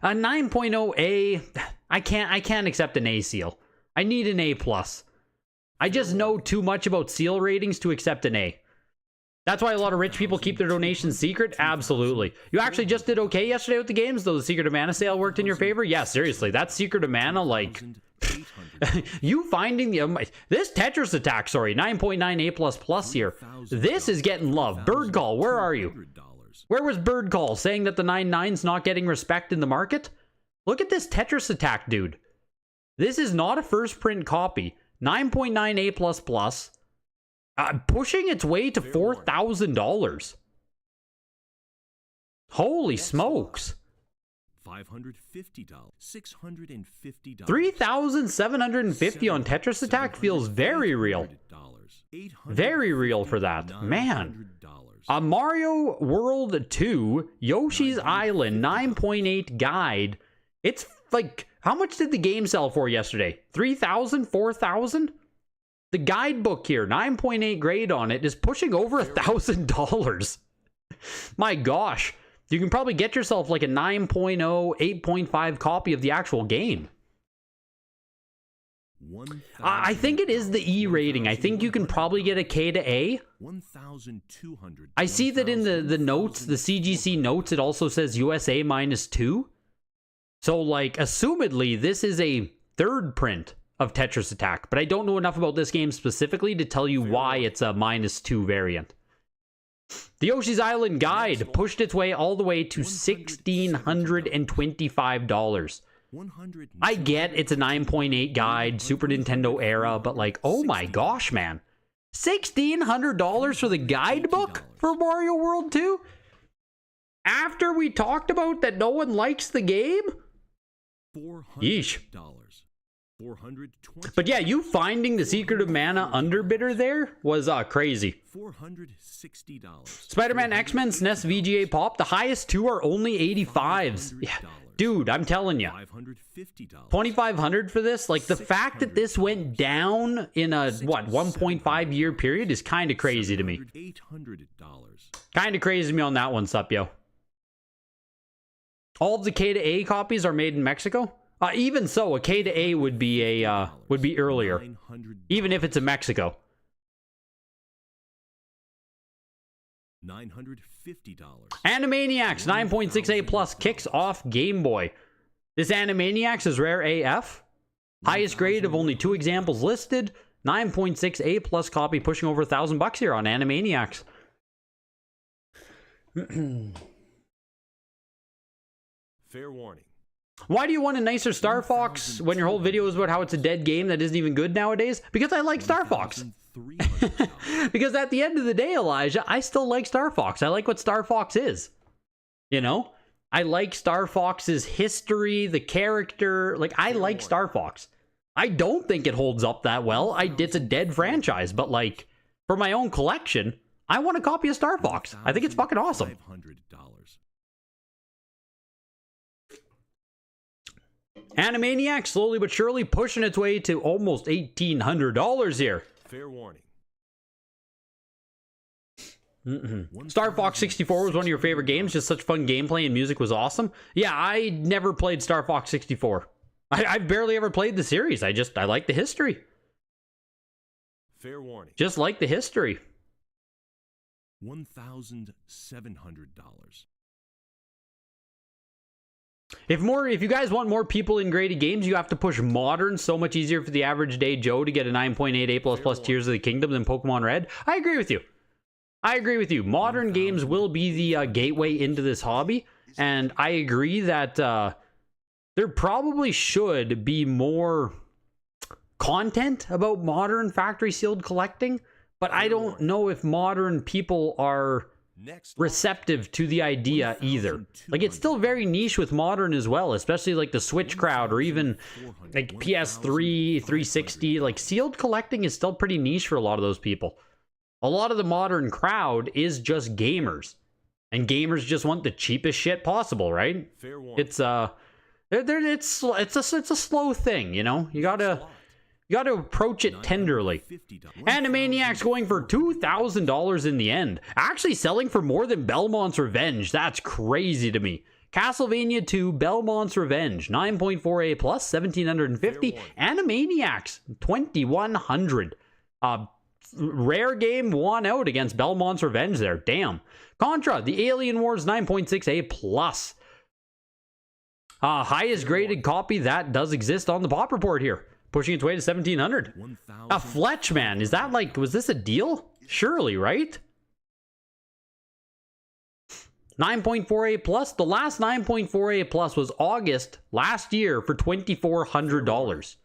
a 9.0A, I can't accept an A seal. I need an A plus. I just know too much about seal ratings to accept an A. That's why a lot of rich people keep their donations secret. Absolutely. You actually just did okay yesterday with the games, though the Secret of Mana sale worked in your favor. Yeah, seriously, that Secret of Mana, like, you finding the this Tetris Attack, sorry, 9.9 A plus plus here. This is getting love. Bird Call, where are you? Where was Bird Call saying that the 9.9's not getting respect in the market? Look at this Tetris Attack, dude. This is not a first print copy. 9.9 A plus plus. Pushing its way to $4,000. Holy smokes. $550. $650. $3,750 on Tetris Attack feels very real. Very real for that. Man. A Mario World 2 Yoshi's Island 9.8 guide. It's like, how much did the game sell for yesterday? 3,000? 4,000? The guidebook here, 9.8 grade on it, is pushing over $1,000. My gosh. You can probably get yourself like a 9.0, 8.5 copy of the actual game. I think it is the E rating. I think you can probably get a K to A. I see that in the notes, the CGC notes, it also says USA -2. So, like, assumedly, this is a third print of Tetris Attack, but I don't know enough about this game specifically to tell you why it's a -2 variant. The Yoshi's Island guide pushed its way all the way to $1,625. I get it's a 9.8 guide, Super Nintendo era, but like, oh my gosh, man. $1,600 for the guidebook for Mario World 2? After we talked about that no one likes the game? Yeesh. But yeah, you finding the Secret of Mana underbidder there was crazy. Spider-Man, X-Men, SNES, VGA Pop, the highest two are only 85s. Yeah, dude, I'm telling you. $2,500 for this? Like, the fact that this went down in a, what, 1.5 year period is kind of crazy to me. Kind of crazy to me on that one, Supyo. All of the K to A copies are made in Mexico? Even so, a K to A would be earlier, even if it's in Mexico. $950. Animaniacs 9.6A plus kicks off Game Boy. This Animaniacs is rare AF. Highest grade of only 2 examples listed. 9.6A plus copy pushing over $1,000 here on Animaniacs. Fair warning. Why do you want a nicer Star Fox when your whole video is about how it's a dead game that isn't even good nowadays? Because I like Star Fox. Because at the end of the day, Elijah, I still like Star Fox. I like what Star Fox is. You know? I like Star Fox's history, the character. Like, I like Star Fox. I don't think it holds up that well. It's a dead franchise. But, like, for my own collection, I want a copy of Star Fox. I think it's fucking awesome. Animaniacs slowly but surely pushing its way to almost $1,800 here. Fair warning. Star Fox 64 was one of your favorite games. Just such fun gameplay and music was awesome. Yeah, I never played Star Fox 64. I've barely ever played the series. I like the history. Fair warning. Just like the history. $1,700. If you guys want more people in graded games, you have to push modern. So much easier for the average day Joe to get a 9.8 A++ Tears of the Kingdom than Pokemon Red. I agree with you. Modern games will be the gateway into this hobby, and I agree that there probably should be more content about modern factory sealed collecting, but I don't know if modern people are receptive to the idea either. Like, it's still very niche with modern as well, especially like the Switch crowd or even like PS3, 360. Like, sealed collecting is still pretty niche for a lot of those people. A lot of the modern crowd is just gamers, and gamers just want the cheapest shit possible, right? It's a slow thing, you know. You gotta approach it tenderly. Animaniacs going for $2,000 in the end. Actually selling for more than Belmont's Revenge. That's crazy to me. Castlevania 2 Belmont's Revenge. 9.4 A+, 1,750. Animaniacs, 2,100. Rare game won out against Belmont's Revenge there. Damn. Contra, the Alien Wars 9.6 A+. Highest graded copy that does exist on the Pop Report here. Pushing its way to 1,700. A Fletch, man. Is that like, was this a deal? Surely, right? 9.4 A+. The last 9.4 A+ was August last year for $2,400.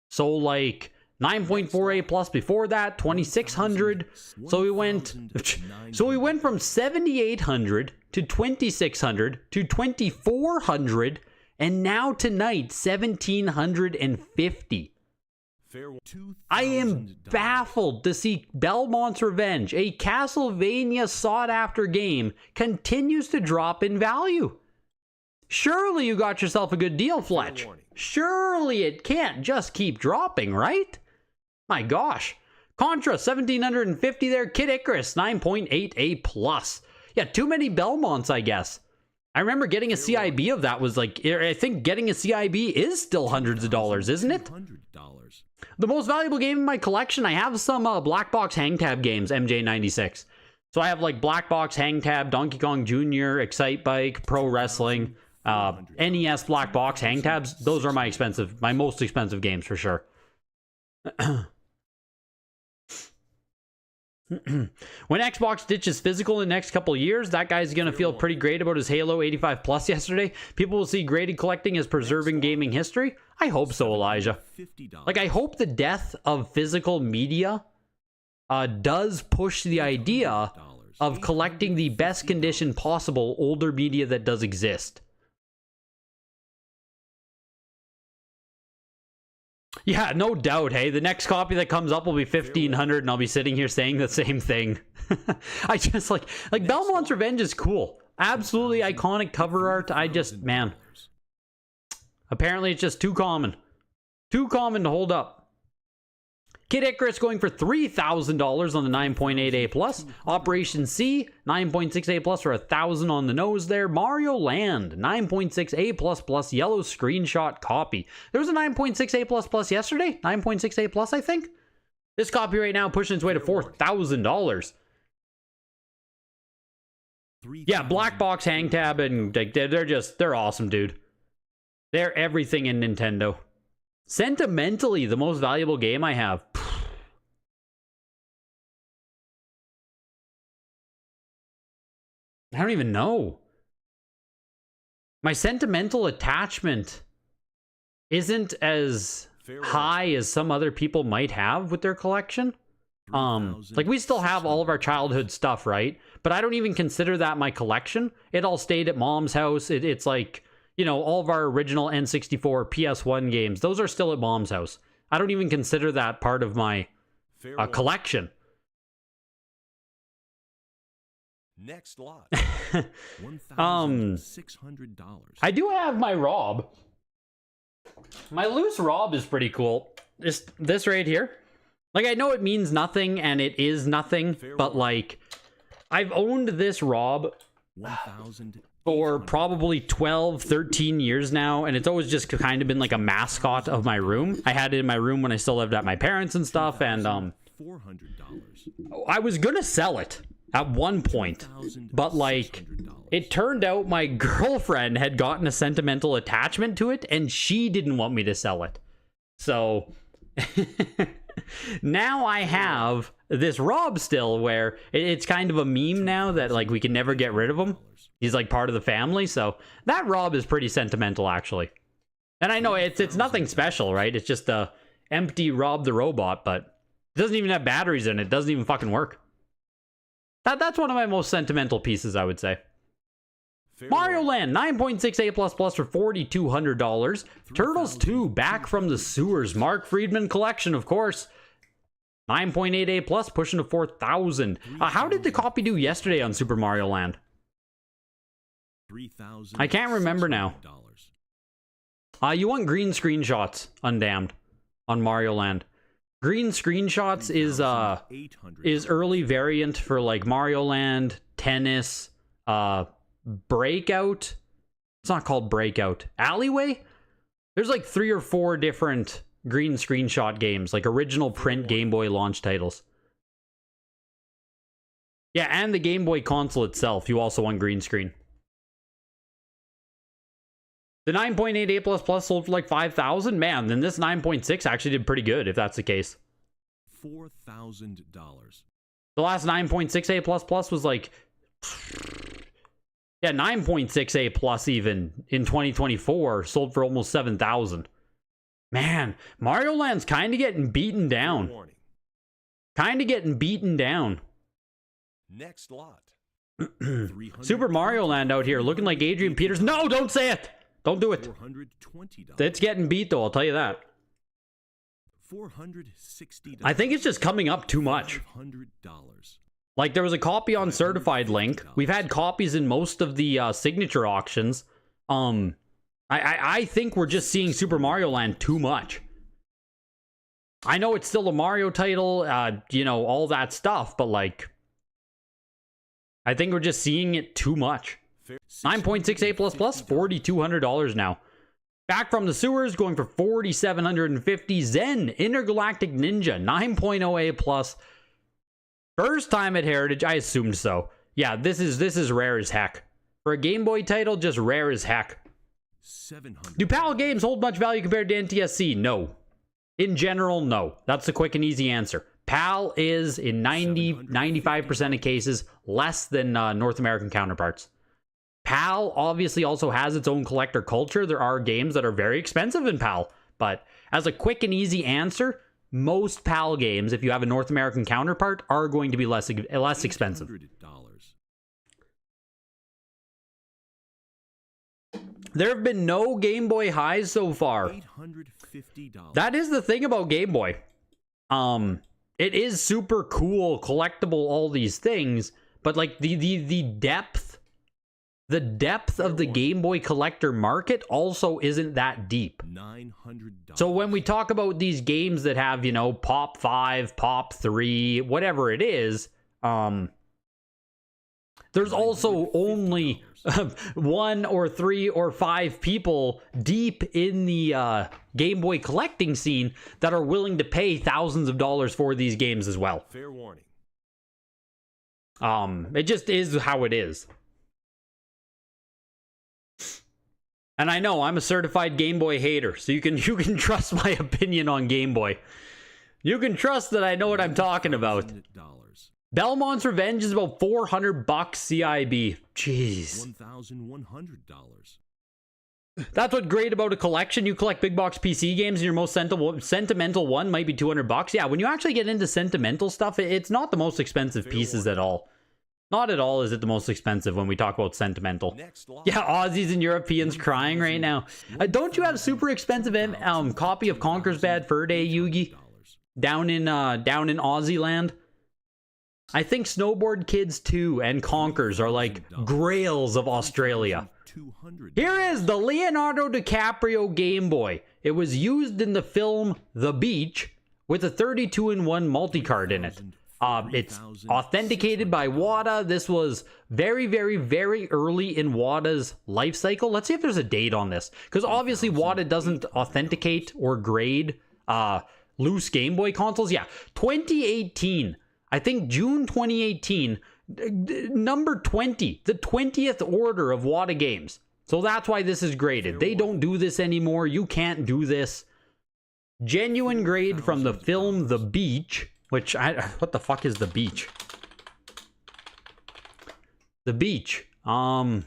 So like 9.4 A+ before that, 2,600. So we went from 7,800 to 2,600 to 2,400. And now tonight, 1,750. I am baffled to see Belmont's Revenge, a Castlevania sought-after game, continues to drop in value. Surely you got yourself a good deal, Fletch. Surely it can't just keep dropping, right? My gosh. Contra, 1,750 there. Kid Icarus, 9.8 A+. Yeah, too many Belmonts, I guess. I remember getting a CIB of that was like, I think getting a CIB is still hundreds of dollars, isn't it? The most valuable game in my collection, I have some Black Box Hang Tab games, MJ96. So I have like Black Box Hang Tab, Donkey Kong Jr., Excite Bike, Pro Wrestling, NES Black Box Hang Tabs. Those are my most expensive games for sure. When Xbox ditches physical in the next couple years, that guy's gonna feel pretty great about his Halo 85 Plus yesterday. People will see graded collecting as preserving gaming history. I hope so, Elijah. Like, I hope the death of physical media does push the idea of collecting the best condition possible older media that does exist. Yeah, no doubt, hey. The next copy that comes up will be 1,500, and I'll be sitting here saying the same thing. I just, like Belmont's Revenge is cool. Absolutely iconic cover art. Man. Apparently, it's just too common. Too common to hold up. Kid Icarus going for $3,000 on the 9.8 A+. Operation C, 9.6 A+, for $1,000 on the nose there. Mario Land, 9.6 A++, yellow screenshot copy. There was a 9.6 A++ yesterday. 9.6 A+, I think. This copy right now pushing its way to $4,000. Yeah, Black Box Hang Tab, and they're awesome, dude. They're everything in Nintendo. Sentimentally, the most valuable game I have. I don't even know. My sentimental attachment isn't as high as some other people might have with their collection. Like we still have all of our childhood stuff, right? But I don't even consider that my collection. It all stayed at mom's house. It's like, you know, all of our original N64, PS1 games, those are still at mom's house. I don't even consider that part of my collection. Next lot. $1,600. I do have my Rob. My loose Rob is pretty cool. This right here. Like, I know it means nothing, and it is nothing, but, like, I've owned this Rob for probably 12, 13 years now, and it's always just kind of been, like, a mascot of my room. I had it in my room when I still lived at my parents' and stuff, and, I was gonna sell it at one point, but, like, it turned out my girlfriend had gotten a sentimental attachment to it, and she didn't want me to sell it. So... now I have this Rob still where it's kind of a meme now that like we can never get rid of him. He's like part of the family, so that Rob is pretty sentimental actually. And I know it's nothing special, right? It's just a empty Rob the robot, but it doesn't even have batteries in it. It doesn't even fucking work. That's one of my most sentimental pieces, I would say. Mario Land 9.68 plus plus for $4,200. Turtles 2 Back from the Sewers, Mark Friedman collection, of course. 9.88 plus pushing to 4,000. How did the copy do yesterday on Super Mario Land? I can't remember now. You want green screenshots, undamned, on Mario Land. Green screenshots is early variant for like Mario Land, Tennis, Breakout. It's not called Breakout. Alleyway? There's like 3 or 4 different green screenshot games, like original print Game Boy launch titles. Yeah, and the Game Boy console itself, you also want green screen. The 9.88 plus plus sold for like 5,000. Man, then this 9.6 actually did pretty good if that's the case. $4,000. The last 9.68 plus plus was like... yeah, 9.68 plus even in 2024 sold for almost 7,000. Man, Mario Land's kind of getting beaten down. Kind of getting beaten down. Next lot. Super Mario Land out here looking like Adrian Peters. No, don't say it. Don't do it. It's getting beat though, I'll tell you that. $460. I think it's just coming up too much. Like, there was a copy on Certified Link. We've had copies in most of the signature auctions. I think we're just seeing Super Mario Land too much. I know it's still a Mario title, you know, all that stuff, but, like, I think we're just seeing it too much. 9.68 plus plus, $4,200 now. Back from the Sewers, going for $4,750. Zen Intergalactic Ninja, 9.08 plus. First time at Heritage, I assumed so. Yeah, this is rare as heck. For a Game Boy title, just rare as heck. Do PAL games hold much value compared to NTSC? No. In general, no. That's the quick and easy answer. PAL is, in 95% of cases, less than North American counterparts. PAL obviously also has its own collector culture. There are games that are very expensive in PAL. But as a quick and easy answer... most PAL games, if you have a North American counterpart, are going to be less expensive. There have been no Game Boy highs so far. That is the thing about Game Boy. It is super cool, collectible, all these things, but like the depth of the Game Boy collector market also isn't that deep. So when we talk about these games that have, you know, Pop 5, Pop 3, whatever it is, there's also only 1 or 3 or 5 people deep in the Game Boy collecting scene that are willing to pay thousands of dollars for these games as well. Fair warning. It just is how it is. And I know I'm a certified Game Boy hater, so you can trust my opinion on Game Boy. You can trust that I know what I'm talking about. Belmont's Revenge is about $400 CIB. Jeez. $1,100. That's what's great about a collection. You collect big box PC games, and your most sentimental one might be $200. Yeah, when you actually get into sentimental stuff, it's not the most expensive pieces at all. Not at all is it the most expensive when we talk about sentimental. Yeah, Aussies and Europeans crying right now. Don't you have super expensive copy of Conker's Bad Fur Day, Yugi? Down in Aussie land? I think Snowboard Kids 2 and Conkers are like grails of Australia. Here is the Leonardo DiCaprio Game Boy. It was used in the film The Beach with a 32-in-1 multi-card in it. It's authenticated by WADA. This was very, very, very early in WADA's life cycle. Let's see if there's a date on this. Because obviously WADA doesn't authenticate or grade loose Game Boy consoles. Yeah, 2018. I think June 2018, number 20, the 20th order of WADA games. So that's why this is graded. They don't do this anymore. You can't do this. Genuine grade from the film The Beach, which, what the fuck is The Beach? The Beach. Oh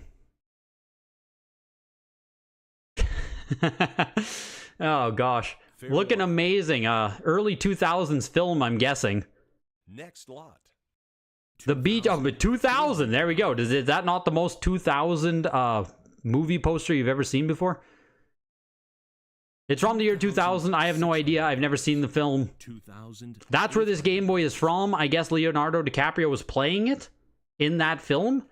gosh. Looking amazing. Early 2000s film, I'm guessing. Next lot. The Beach, oh, but 2000, there we go. Is that not the most 2000 movie poster you've ever seen before? It's from the year 2000. I have no idea. I've never seen the film. That's where this Game Boy is from. I guess Leonardo DiCaprio was playing it in that film.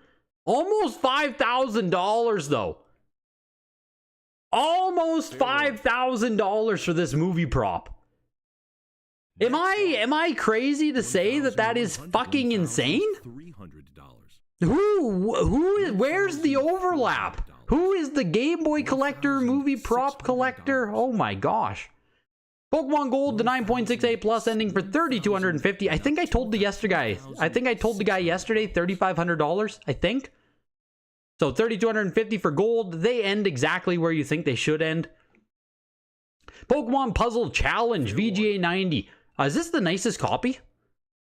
Almost $5,000 though. Almost $5,000 for this movie prop. Am I crazy to say that is fucking insane? Where's the overlap? Who is the Game Boy collector, movie prop collector? Oh my gosh. Pokemon Gold, the 9.68 plus ending for $3,250. I think I told the guy yesterday $3,500, I think. So $3,250 for gold. They end exactly where you think they should end. Pokemon Puzzle Challenge, VGA 90. Is this the nicest copy?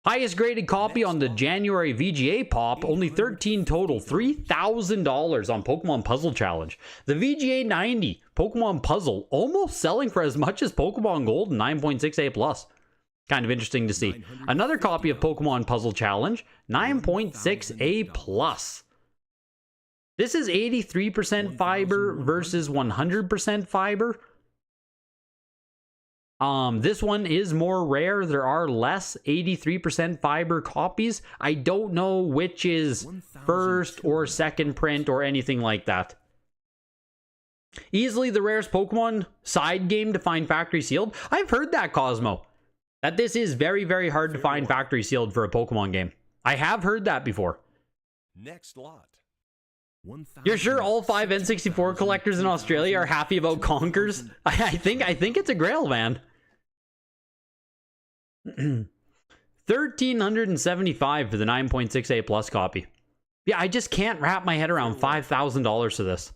Highest graded copy on the January VGA pop, only 13 total, $3,000 on Pokemon Puzzle Challenge. The VGA 90 Pokemon Puzzle almost selling for as much as Pokemon Gold 9.68 plus. Kind of interesting to see. Another copy of Pokemon Puzzle Challenge, 9.6A plus. This is 83% fiber versus 100% fiber. This one is more rare. There are less 83% fiber copies. I don't know which is first or second print or anything like that. Easily the rarest Pokemon side game to find factory sealed. I've heard that, Cosmo. That this is very, very hard to find factory sealed for a Pokemon game. I have heard that before. Next lot. You're sure all 5 N64 collectors in Australia are happy about Conkers? I think it's a grail, man. $1,375 for the 9.68 plus copy. Yeah, I just can't wrap my head around $5,000 for this.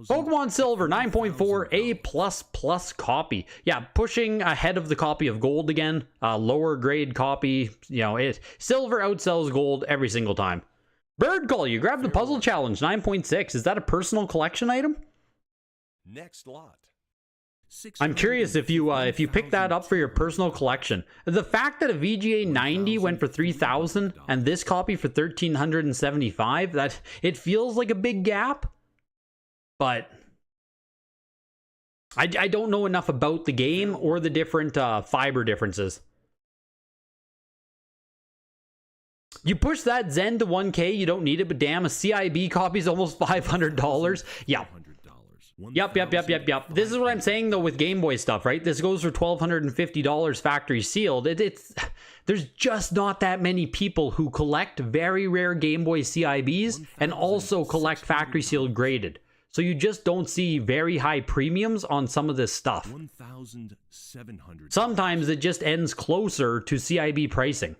Pokemon Silver 9.4 A plus copy. Yeah, pushing ahead of the copy of Gold again. Lower grade copy. You know, Silver outsells Gold every single time. Bird Call, you grabbed the Puzzle Challenge 9.6. Is that a personal collection item? Next lot. I'm curious if you picked that up for your personal collection. The fact that a VGA 90 went for $3,000 and this copy for $1,375, that it feels like a big gap. But I don't know enough about the game or the different fiber differences. You push that Zen to 1K, you don't need it, but damn, a CIB copy is almost $500. Yeah. Yep. This is what I'm saying, though, with Game Boy stuff, right? This goes for $1,250 factory sealed. There's just not that many people who collect very rare Game Boy CIBs and also collect factory sealed graded. So you just don't see very high premiums on some of this stuff. Sometimes it just ends closer to CIB pricing.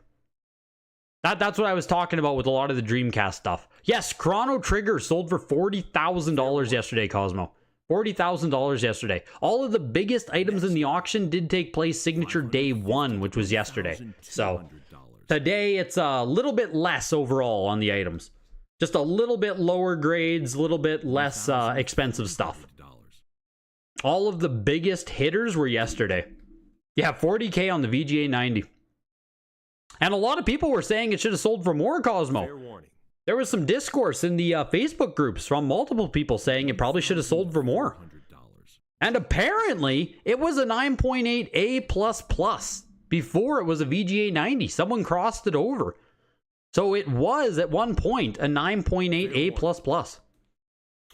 That's what I was talking about with a lot of the Dreamcast stuff. Yes, Chrono Trigger sold for $40,000 yesterday, Cosmo. $40,000 yesterday. All of the biggest items in the auction did take place signature day 1, which was yesterday. So today it's a little bit less overall on the items. Just a little bit lower grades, a little bit less expensive stuff. All of the biggest hitters were yesterday. Yeah, 40K on the VGA 90. And a lot of people were saying it should have sold for more, Cosmo. Fair warning. There was some discourse in the Facebook groups from multiple people saying it probably should have sold for more. And apparently, it was a 9.8 A++ before it was a VGA 90. Someone crossed it over. So it was, at one point, a 9.8 A++.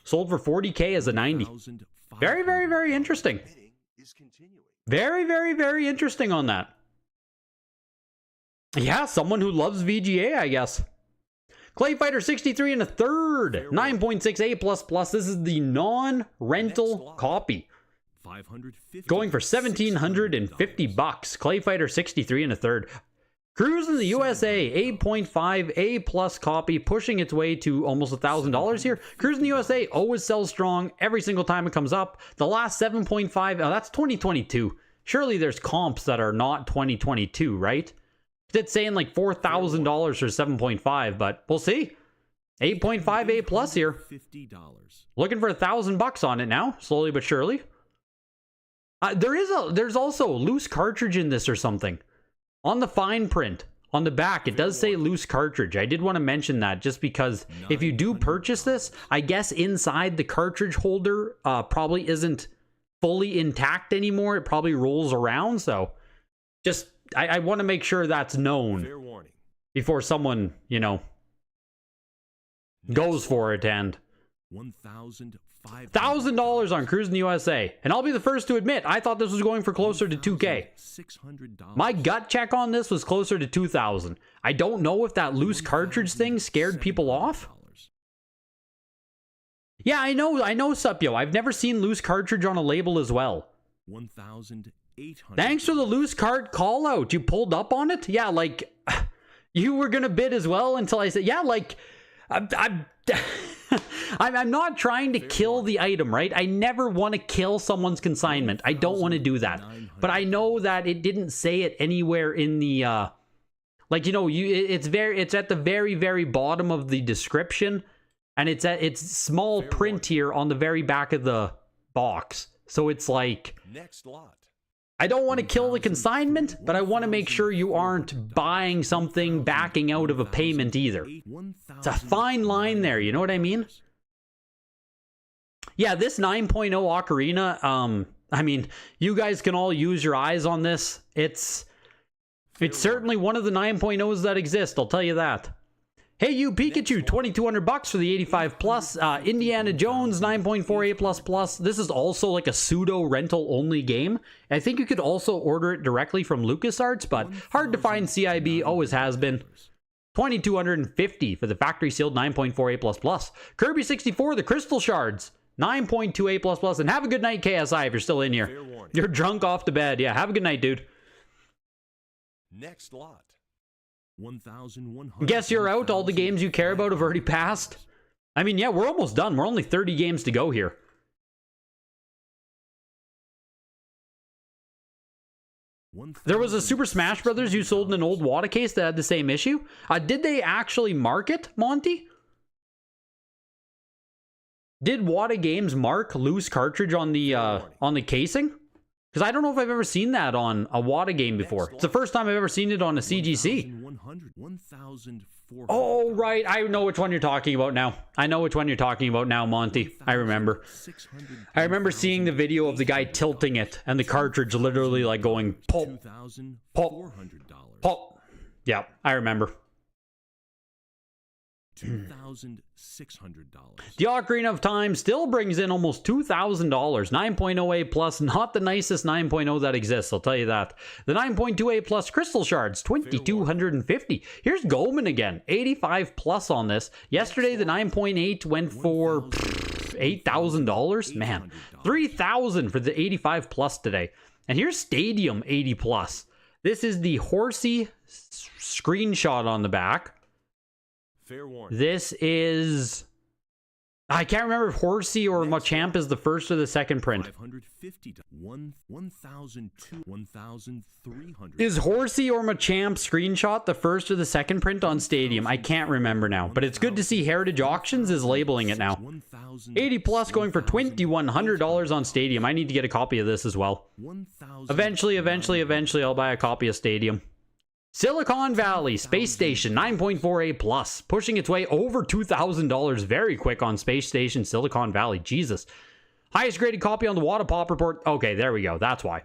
Sold for 40K as a 90. Very, very, very interesting. Bidding is continuing. Very, very, very interesting on that. Yeah, someone who loves VGA, I guess. Clay Fighter 63 and a third. 9.6 A++. This is the non-rental copy. Going for $1,750. Clay Fighter 63 and a third. Cruise in the USA, 8.5 A+ copy, pushing its way to almost $1,000 here. Cruise in the USA always sells strong every single time it comes up. The last 7.5, oh, that's 2022. Surely there's comps that are not 2022, right? It's saying like $4,000 for 7.5, but we'll see. 8.5 A+ here. Looking for $1,000 on it now, slowly but surely. There's also a loose cartridge in this or something. On the fine print, on the back, it does say loose cartridge. I did want to mention that just because if you do purchase this, I guess inside the cartridge holder probably isn't fully intact anymore. It probably rolls around. So just, I want to make sure that's known before someone, you know, goes for it. And $1,000 on Cruise in the USA. And I'll be the first to admit, I thought this was going for closer to 2K. My gut check on this was closer to 2,000. I don't know if that loose cartridge thing scared people off. Yeah, I know, Supyo. I've never seen loose cartridge on a label as well. Thanks for the loose cart call out. You pulled up on it? Yeah, like, you were gonna bid as well until I said, yeah, like, I'm not trying to kill the item, right? I never want to kill someone's consignment. I don't want to do that. But I know that it didn't say it anywhere in the, like, you know, it's at the very, very bottom of the description. And it's small print here on the very back of the box. So it's like, Next lot. I don't want to kill the consignment, but I want to make sure you aren't buying something, backing out of a payment either. It's a fine line there, you know what I mean? Yeah, this 9.0 Ocarina, I mean, you guys can all use your eyes on this. It's certainly one of the 9.0s that exist, I'll tell you that. Hey, you Pikachu, $2,200 for the 85 plus. Indiana Jones, 9.4 A++. This is also like a pseudo rental only game. I think you could also order it directly from LucasArts, but hard to find. CIB, always has been. $2,250 for the factory sealed 9.4 A++. Kirby 64, the Crystal Shards, 9.2 A++. And have a good night, KSI, if you're still in here. You're drunk off to bed. Yeah, have a good night, dude. Next lot. 1,100. Guess you're out. All the games you care about have already passed. I mean, yeah, we're almost done. We're only 30 games to go here. There was a Super Smash Brothers you sold in an old Wata case that had the same issue. Did they actually mark it, Monty? Did Wata Games mark loose cartridge on the casing? Because I don't know if I've ever seen that on a Wata game before. It's the first time I've ever seen it on a CGC. Oh, right. I know which one you're talking about now. I know which one you're talking about now, Monty. I remember. I remember seeing the video of the guy tilting it and the cartridge literally like going pop, pop, pop. Yeah, I remember. $2,600. The Ocarina of Time still brings in almost $2,000. 9.0 A plus, not the nicest 9.0 that exists, I'll tell you that. The 9.2 A plus Crystal Shards, $2,250. Here's Goldman again, 85 plus on this. Yesterday, the 9.8 went for $8,000. Man, $3,000 for the 85 plus today. And here's Stadium 80 plus. This is the horsey screenshot on the back. Fair warning. This is I can't remember if Horsey or Machamp is the first or the second print. 550. 1,300. Is Horsey or Machamp screenshot the first or the second print on Stadium? I can't remember now, but it's good to see Heritage Auctions is labeling it now. 80 plus going for $2,100 on Stadium. I need to get a copy of this as well. Eventually, I'll buy a copy of Stadium. Silicon Valley Space Station 9.48 plus, pushing its way over $2,000 very quick on Space Station Silicon Valley. Jesus. Highest graded copy on the Wada Pop report. Okay, there we go. That's why.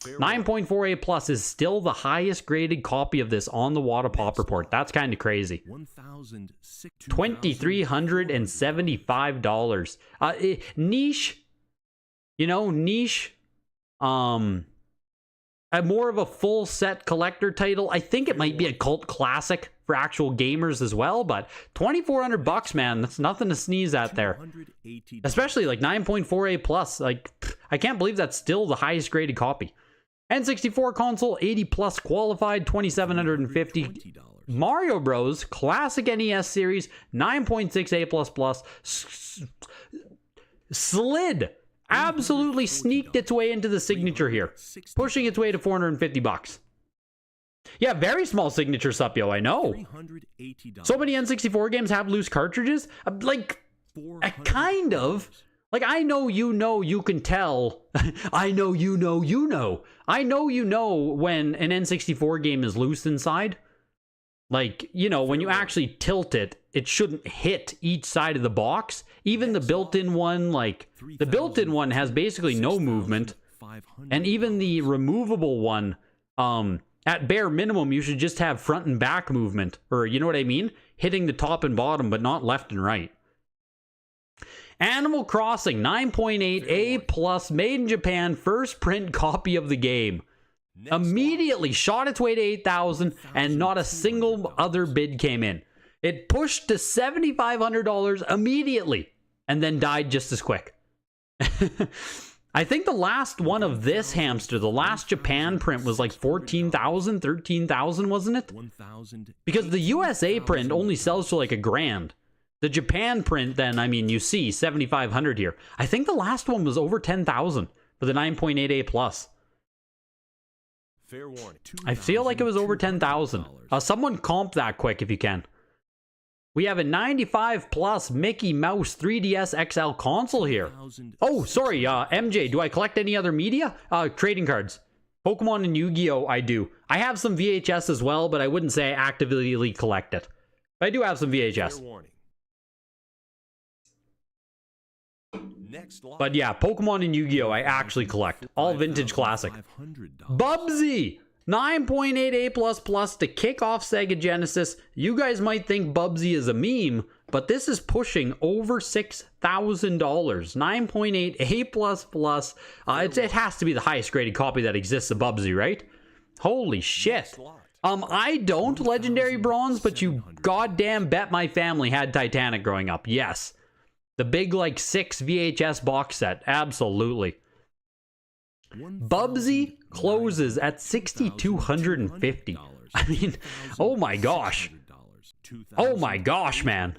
9.48 plus is still the highest graded copy of this on the Wada Pop report. That's kind of crazy. $2,375. Niche. You know, niche. More of a full set collector title. I think it might be a cult classic for actual gamers as well, but $2,400, man, that's nothing to sneeze at there. Especially like 9.48 plus. Like, I can't believe that's still the highest graded copy. N64 console 80 plus qualified, $2,750. Mario Bros. Classic NES series 9.68 plus plus. Slid. Absolutely sneaked its way into the signature here, pushing its way to $450. Yeah, very small signature, Supyo, I know. So many N64 games have loose cartridges. Like, kind of. Like, I know you can tell. I know you know. I know you know when an N64 game is loose inside. Like, you know, when you actually tilt it, it shouldn't hit each side of the box. Even the built-in one, like, the built-in one has basically no movement. And even the removable one, at bare minimum, you should just have front and back movement. Or, you know what I mean? Hitting the top and bottom, but not left and right. Animal Crossing 9.8 A plus, made in Japan, first print copy of the game. Immediately shot its way to 8,000 and not a single other bid came in. It pushed to $7,500 immediately and then died just as quick. I think the last one of this hamster, the last Japan print, was like 14,000, 13,000, wasn't it? Because the USA print only sells for like $1,000. The Japan print, then, I mean, you see 7,500 here. I think the last one was over 10,000 for the 9.8 A plus. Fair warning. I feel like it was over 10,000. Someone comp that quick if you can. We have a 95 plus Mickey Mouse 3DS XL console here. Oh, sorry, MJ, do I collect any other media? Trading cards. Pokemon and Yu-Gi-Oh! I do. I have some VHS as well, but I wouldn't say I actively collect it. But I do have some VHS. Fair warning. Next lot. But yeah, Pokemon and Yu-Gi-Oh! I actually collect. All vintage classic. Bubsy! 9.8 A++ to kick off Sega Genesis. You guys might think Bubsy is a meme, but this is pushing over $6,000. 9.8 A++. It has to be the highest graded copy that exists of Bubsy, right? Holy shit. I don't Legendary Bronze, but you goddamn bet my family had Titanic growing up. Yes. The big, like, 6 VHS box set. Absolutely. Bubsy closes at $6,250. I mean, oh my gosh. Oh my gosh, man.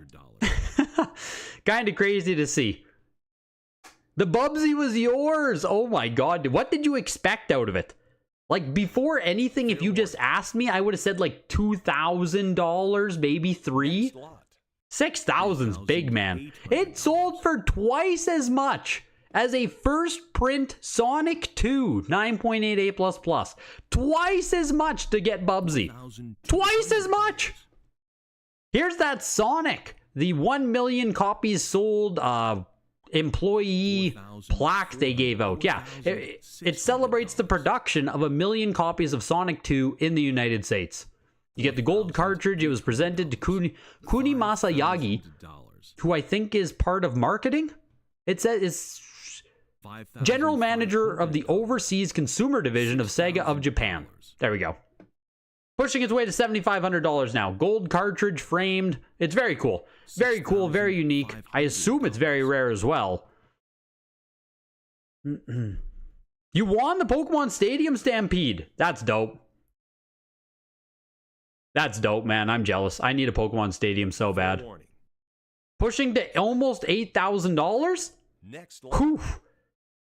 Kind of crazy to see. The Bubsy was yours. Oh my god. What did you expect out of it? Like, before anything, if you just asked me, I would have said like $2,000, maybe $3,000. 6,000's big, man. It sold for twice as much as a first print Sonic 2 9.8 A++. Twice as much to get Bubsy. Twice as much. Here's that Sonic. The 1 million copies sold employee plaque they gave out. Yeah, it celebrates the production of 1 million copies of Sonic 2 in the United States. You get the gold cartridge. It was presented to Kuni Masayagi, who I think is part of marketing. It says it's general manager of the overseas consumer division of Sega of Japan. There we go. Pushing its way to $7,500 now. Gold cartridge framed. It's very cool. Very cool, very unique. I assume it's very rare as well. You won the Pokemon Stadium Stampede. That's dope. That's dope, man. I'm jealous. I need a Pokemon Stadium so bad. Pushing to almost $8,000? Next lot. Whew.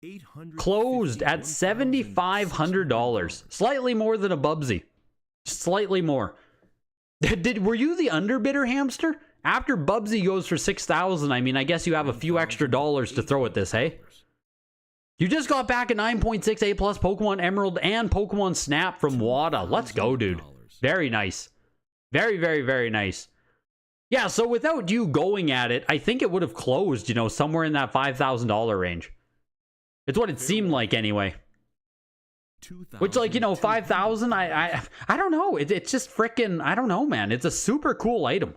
800 Closed at $7,500. Slightly more than a Bubsy. Slightly more. Were you the underbidder, Hamster? After Bubsy goes for $6,000, I mean, I guess you have a few extra dollars to throw at this, hey? You just got back a 9.6 A+ Pokemon Emerald and Pokemon Snap from WADA. Let's go, dude. Very nice. Very, very, very nice. Yeah, so without you going at it, I think it would have closed, you know, somewhere in that $5,000 range. It's what it seemed like anyway. Which, like, you know, 5,000, I don't know. It's just freaking, I don't know, man. It's a super cool item.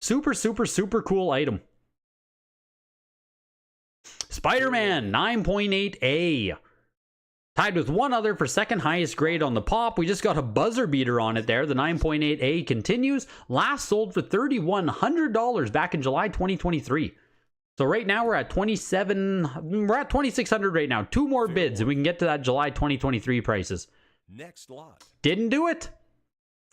Super, super, super cool item. Spider-Man 9.8A. Tied with one other for second highest grade on the pop. We just got a buzzer beater on it there. The 9.8A continues. Last sold for $3,100 back in July 2023. So right now we're at 27. We're at 2,600 right now. Two more bids and we can get to that July 2023 prices. Next lot. Didn't do it.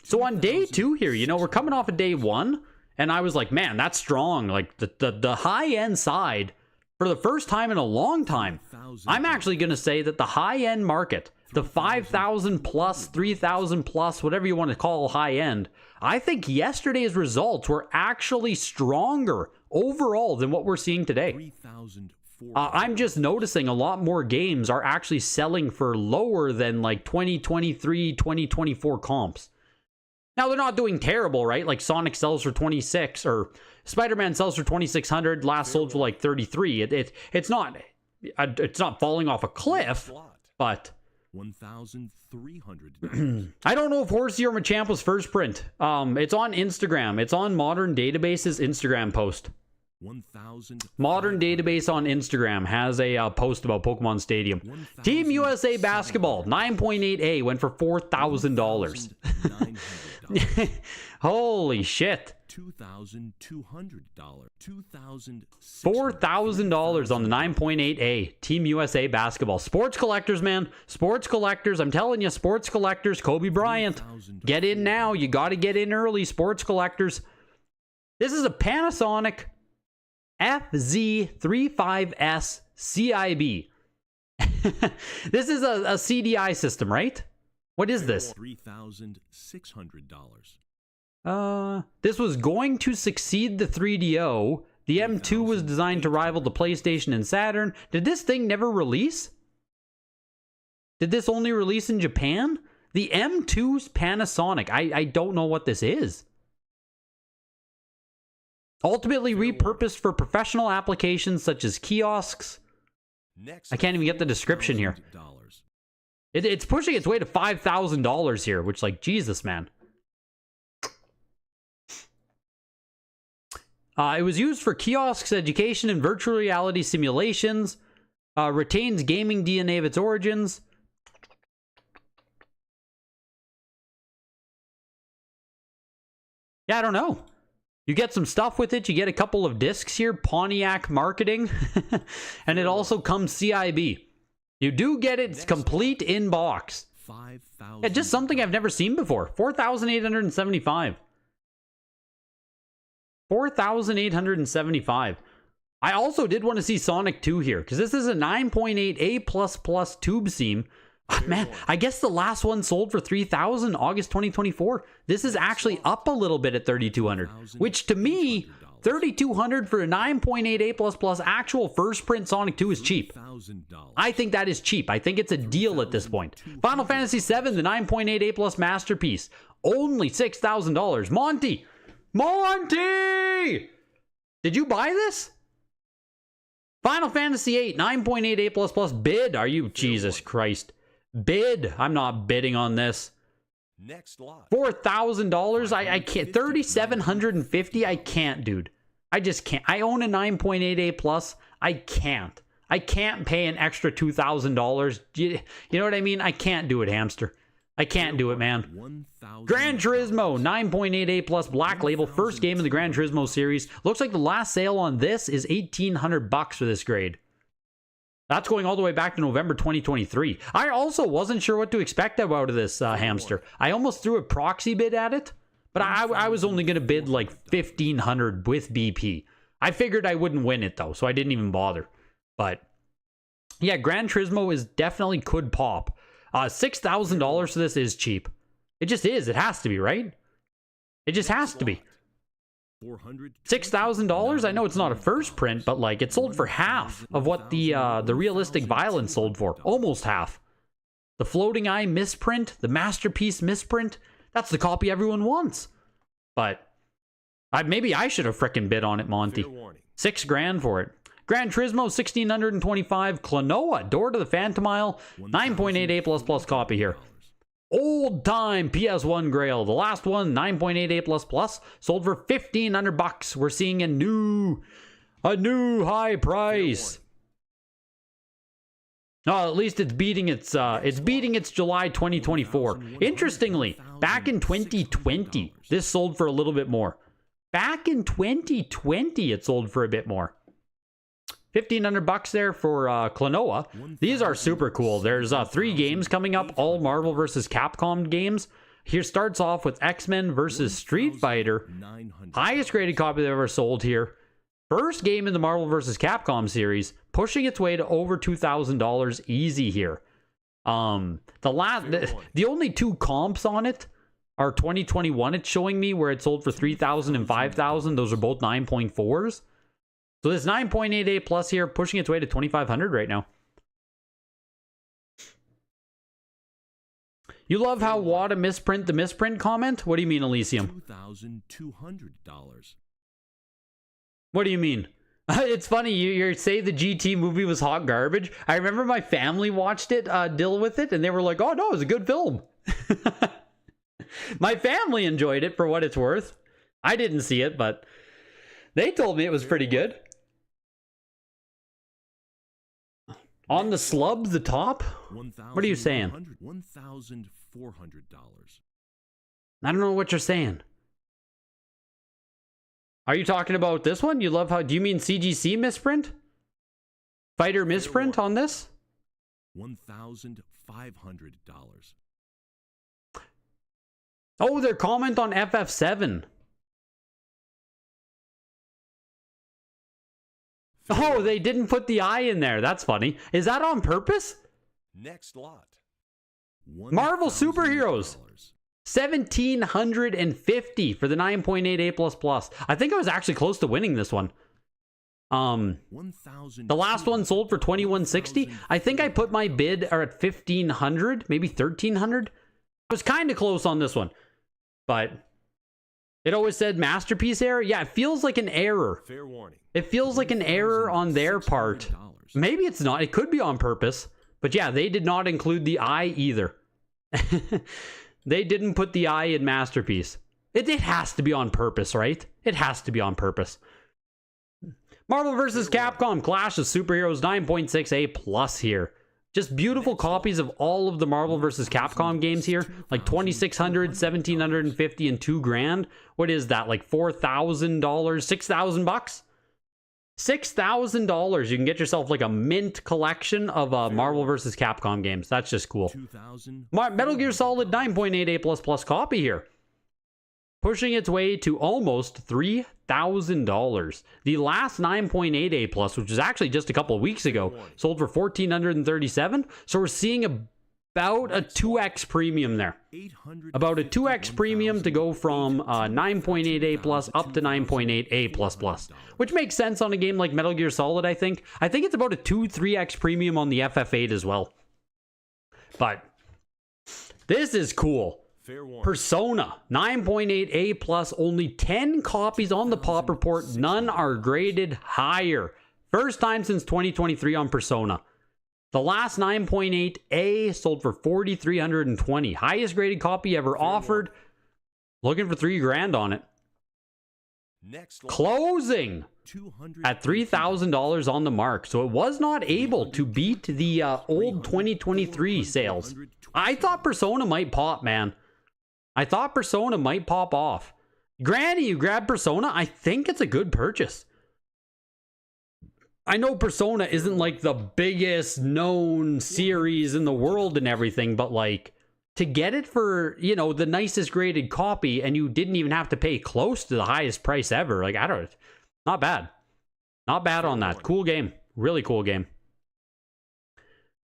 So on day 2 here, you know, we're coming off of day 1. And I was like, man, that's strong. Like the high-end side, for the first time in a long time, I'm actually going to say that the high-end market, the 5,000 plus, 3,000 plus, whatever you want to call high-end, I think yesterday's results were actually stronger overall than what we're seeing today. I'm just noticing a lot more games are actually selling for lower than like 2023, 2024 comps. Now, they're not doing terrible, right? Like Sonic sells for 26, or Spider-Man sells for 2,600, last sold for like 33. It's not falling off a cliff, but $1,300. I don't know if Horsey or Machamp was first print. It's on Instagram. It's on Modern Database's Instagram post. Modern Database on Instagram has a post about Pokemon Stadium. Team USA Basketball 9.8A went for $4,000. Holy shit. $2,200. $4,000 on the 9.8A Team USA Basketball. Sports collectors, man. Sports collectors. I'm telling you, sports collectors. Kobe Bryant. Get in now. You got to get in early, sports collectors. This is a Panasonic FZ35S CIB. This is a CDI system, right? What is this? $3,600. This was going to succeed the 3DO. The M2 was designed to rival the PlayStation and Saturn. Did this thing never release? Did this only release in Japan? The M2's Panasonic. I don't know what this is. Ultimately repurposed for professional applications such as kiosks. I can't even get the description here. It's pushing its way to $5,000 here, which, like, Jesus, man. It was used for kiosks, education, and virtual reality simulations. Retains gaming DNA of its origins. Yeah, I don't know. You get some stuff with it. You get a couple of discs here. Pontiac marketing. And it also comes CIB. You do get its complete in box. Yeah, just something I've never seen before. $4,875. $4,875. I also did want to see Sonic 2 here, because this is a 9.8A++ tube seam. Man, I guess the last one sold for $3,000 August 2024. This is actually up a little bit at $3,200, which to me, $3,200 for a 9.8A++ actual first print Sonic 2 is cheap. I think that is cheap. I think it's a deal at this point. Final Fantasy VII, the 9.8A+ masterpiece, only $6,000. Monty! Did you buy this? Final Fantasy VIII, 9.8A++ bid. Are you, Jesus Christ? Bid. I'm not bidding on this. Next lot. $4,000. I can't. $3,750. I can't, dude. I just can't. I own a 9.8A+. I can't. I can't pay an extra $2,000. You know what I mean? I can't do it, hamster. I can't do it, man. Gran Turismo 9.8A+ Black Label, first game in the Gran Turismo series. Looks like the last sale on this is $1,800 for this grade. That's going all the way back to November 2023. I also wasn't sure what to expect out of this hamster. I almost threw a proxy bid at it, but I was only going to bid like $1,500 with BP. I figured I wouldn't win it though, so I didn't even bother. But yeah, Gran Turismo is definitely could pop. $6,000 for this is cheap. It just is. It has to be, right? It just has to be. $6,000? I know it's not a first print, but like it sold for half of what the realistic violence sold for. Almost half. The floating eye misprint, the masterpiece misprint, that's the copy everyone wants. But maybe I should have frickin' bid on it, Monty. $6,000 for it. Gran Turismo, 1,625. Klonoa, Door to the Phantom Isle, 9.88++ copy here. Old time PS1 Grail, the last one, 9.88++, sold for $1,500. We're seeing a new high price. Oh, at least it's beating its July 2024. Interestingly, back in 2020, this sold for a little bit more. Back in 2020, it sold for a bit more. $1,500 there for Klonoa. These are super cool. There's 3 games coming up, all Marvel vs. Capcom games. Here starts off with X-Men vs. Street Fighter. Highest graded copy they've ever sold here. First game in the Marvel vs. Capcom series, pushing its way to over $2,000 easy here. The only 2 comps on it are 2021. It's showing me where it sold for $3,000 and $5,000. Those are both 9.4s. So this 9.88+ here, pushing its way to $2,500 right now. You love how Wada misprint the misprint comment? What do you mean, Elysium? $2,200. What do you mean? It's funny, you say the GT movie was hot garbage. I remember my family watched it, deal with it, and they were like, oh no, it was a good film. My family enjoyed it for what it's worth. I didn't see it, but they told me it was pretty good. On the slubs, the top? What are you saying? $1,400. I don't know what you're saying. Are you talking about this one? You love how... Do you mean CGC misprint? Fighter misprint on this? $1,500. Oh, their comment on FF7. Oh, they didn't put the eye in there. That's funny. Is that on purpose? Next lot. Marvel Superheroes. $1,750 for the 9.88++. I think I was actually close to winning this one. The last one sold for $2,160. I think I put my bid at $1,500, maybe $1,300. I was kind of close on this one, but it always said masterpiece error. Yeah, it feels like an error. Fair warning. It feels like an error on their part. Maybe it's not. It could be on purpose. But yeah, they did not include the eye either. They didn't put the eye in masterpiece. It has to be on purpose, right? It has to be on purpose. Marvel vs. Capcom Clash of Superheroes 9.6A+ here. Just beautiful copies of all of the Marvel vs. Capcom games here. Like 2,600, 1,750, and $2,000. What is that? Like $4,000? $6,000? $6,000. You can get yourself like a mint collection of Marvel vs. Capcom games. That's just cool. Metal Gear Solid 9.88++ copy here. Pushing its way to almost $3,000. The last 9.8A+, which was actually just a couple of weeks ago, sold for $1,437. So we're seeing about a 2x premium there. About a 2x premium to go from 9.8A+ up to 9.8A++, which makes sense on a game like Metal Gear Solid, I think. I think it's about a 2-3x premium on the FF8 as well. But this is cool. Persona 9.8A+, only 10 copies on the pop report. None are graded higher. First time since 2023 on Persona. The last 9.8A sold for $4,320. Highest graded copy ever offered. Looking for $3,000 on it. Closing at $3,000 on the mark. So it was not able to beat the old 2023 sales. I thought Persona might pop, man. I thought Persona might pop off. Granny, you grabbed Persona? I think it's a good purchase. I know Persona isn't like the biggest known series in the world and everything, but like to get it for, you know, the nicest graded copy and you didn't even have to pay close to the highest price ever. Like, I don't, not bad. Not bad on that. Cool game. Really cool game.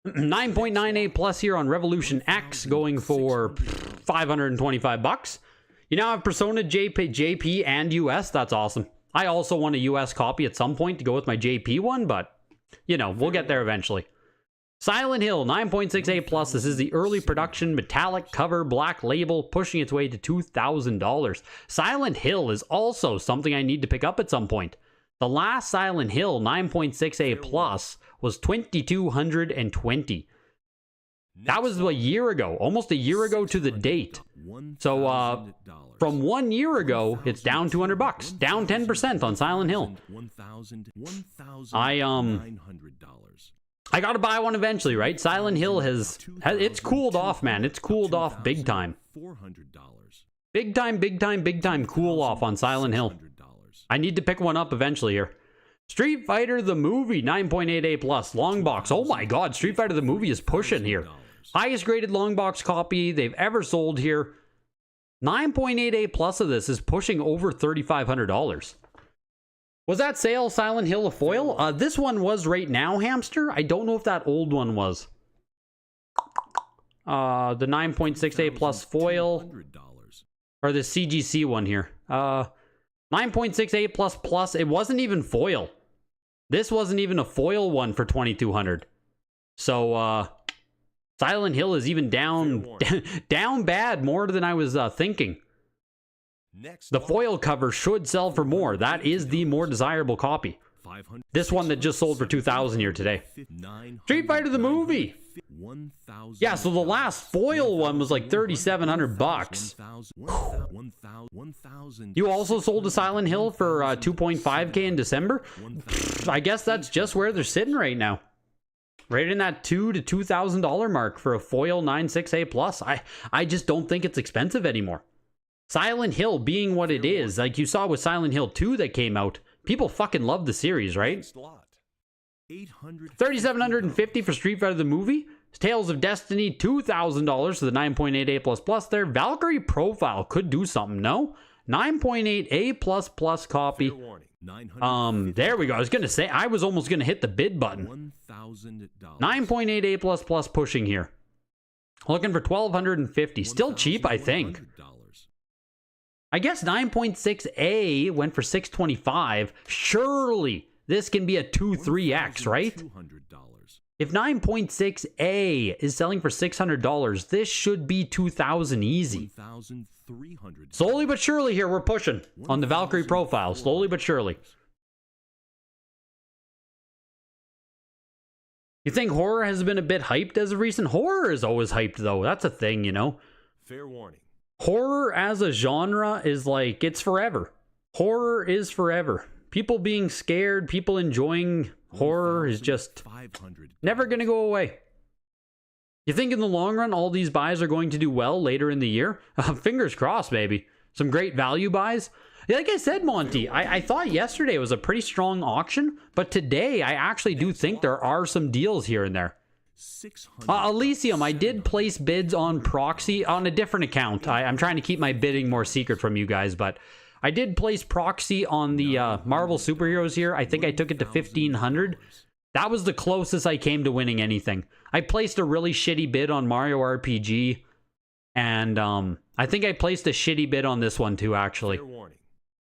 9.98 plus here on Revolution X, going for $525. You now have Persona JP and US. That's awesome. I also want a US copy at some point to go with my JP one, but, you know, we'll get there eventually. Silent Hill, 9.68 plus. This is the early production, metallic cover, black label, pushing its way to $2,000. Silent Hill is also something I need to pick up at some point. The last Silent Hill, 9.68 plus, was $2,220. That was a year ago, almost a year ago to the date. So, from 1 year ago, it's down $200, down 10% on Silent Hill. I gotta buy one eventually, right? Silent Hill it's cooled off, man. It's cooled off big time. Big time cool off on Silent Hill. I need to pick one up eventually here. Street Fighter the movie, 9.88 plus, long box. Oh my god, Street Fighter the movie is pushing here. Highest graded long box copy they've ever sold here. 9.88 plus of this is pushing over $3,500. Was that sale Silent Hill a foil? This one was right now, Hamster. I don't know if that old one was. The 9.68 plus foil. Or the CGC one here. 9.68 plus. It wasn't even foil. This wasn't even a foil one for $2,200. So, Silent Hill is even down, down bad, more than I was thinking. The foil cover should sell for more. That is the more desirable copy. This one that just sold for $2,000 here today. Street Fighter the movie. Yeah, so the last foil one was like $3,700. You also sold a Silent Hill for 2.5K in December. I guess that's just where they're sitting right now. Right in that $2,000 to $2,000 mark for a foil 9.6A plus. I just don't think it's expensive anymore. Silent Hill being what it is, like you saw with Silent Hill 2 that came out, people fucking love the series, right? $3,750 for Street Fighter the movie. Tales of Destiny, $2,000 for the 9.88 plus plus there. Valkyrie Profile could do something, no? 9.8A plus plus copy. There we go. I was gonna say, I was almost gonna hit the bid button. 9.8A plus plus pushing here. Looking for $1,250. Still cheap, I think. I guess 9.6A went for $625. Surely this can be a 2-3x, right? If 9.6A is selling for $600, this should be $2,000 easy. Slowly but surely here, we're pushing on the Valkyrie Profile. Slowly but surely. You think horror has been a bit hyped as of recent? Horror is always hyped, though. That's a thing, you know? Fair warning. Horror as a genre is like, it's forever. Horror is forever. People being scared, people enjoying horror is just never going to go away. You think in the long run, all these buys are going to do well later in the year? Fingers crossed, baby. Some great value buys. Like I said, Monty, I thought yesterday was a pretty strong auction, but today I actually do think there are some deals here and there. Elysium, I did place bids on proxy on a different account. I'm trying to keep my bidding more secret from you guys, but I did place proxy on the Marvel superheroes here. I think I took it to 1,500. That was the closest I came to winning anything. I placed a really shitty bid on Mario RPG, and I think I placed a shitty bid on this one too, actually.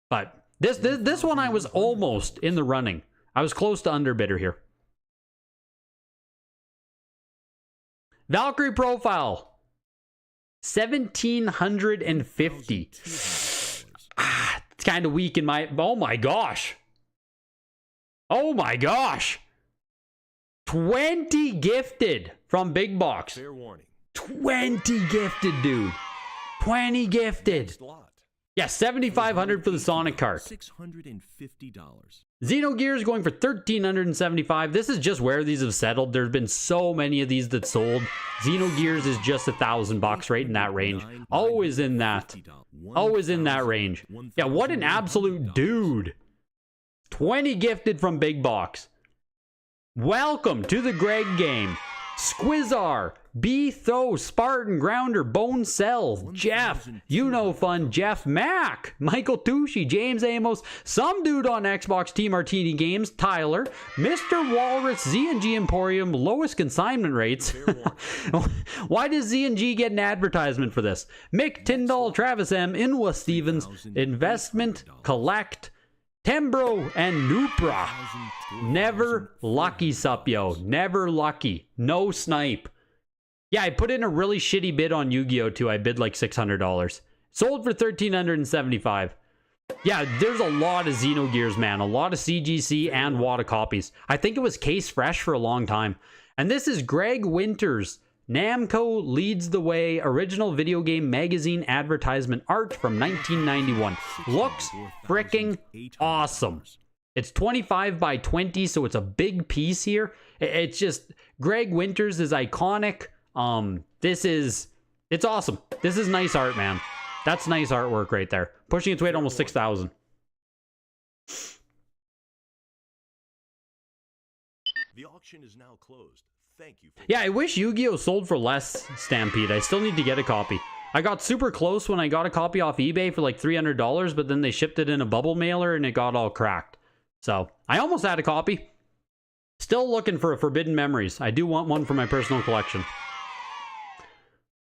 But this one I was almost in the running. I was close to underbidder here. Valkyrie Profile, $1,750. It's kind of weak in my... Oh my gosh. Oh my gosh. 20 gifted from Big Box. 20 gifted, dude. 20 gifted. Yeah, $7,500 for the Sonic cart. $650. Xenogears going for $1,375. This is just where these have settled. There's been so many of these that sold. Xenogears is just $1,000 right in that range. Always in that. Always in that range. Yeah, what an absolute dude. 20 gifted from Big Box. Welcome to the Greg game. Squizzar, B. Tho, Spartan, Grounder, Bone Cell, Jeff, You Know Fun, Jeff Mack, Michael Tucci, James Amos, some dude on Xbox T Martini Games, Tyler, Mr. Walrus, Z&G Emporium, lowest consignment rates. Why does Z&G get an advertisement for this? Mick Tyndall, Travis M, Inwa Stevens, Investment, Collect, Tembro, and Nupra. Never lucky, Supyo. Never lucky. No snipe. Yeah, I put in a really shitty bid on Yu-Gi-Oh! Too. I bid like $600. Sold for $1,375. Yeah, there's a lot of Xenogears, man. A lot of CGC and WATA copies. I think it was case fresh for a long time. And this is Greg Winters. Namco Leads the Way, original video game magazine advertisement art from 1991. Looks freaking awesome. It's 25 by 20, so it's a big piece here. It's just, Greg Winters is iconic. It's awesome. This is nice art, man. That's nice artwork right there. Pushing its way to almost 6,000. The auction is now closed. Thank you. Yeah, I wish Yu-Gi-Oh! Sold for less, Stampede. I still need to get a copy. I got super close when I got a copy off eBay for like $300, but then they shipped it in a bubble mailer and it got all cracked. So, I almost had a copy. Still looking for a Forbidden Memories. I do want one for my personal collection.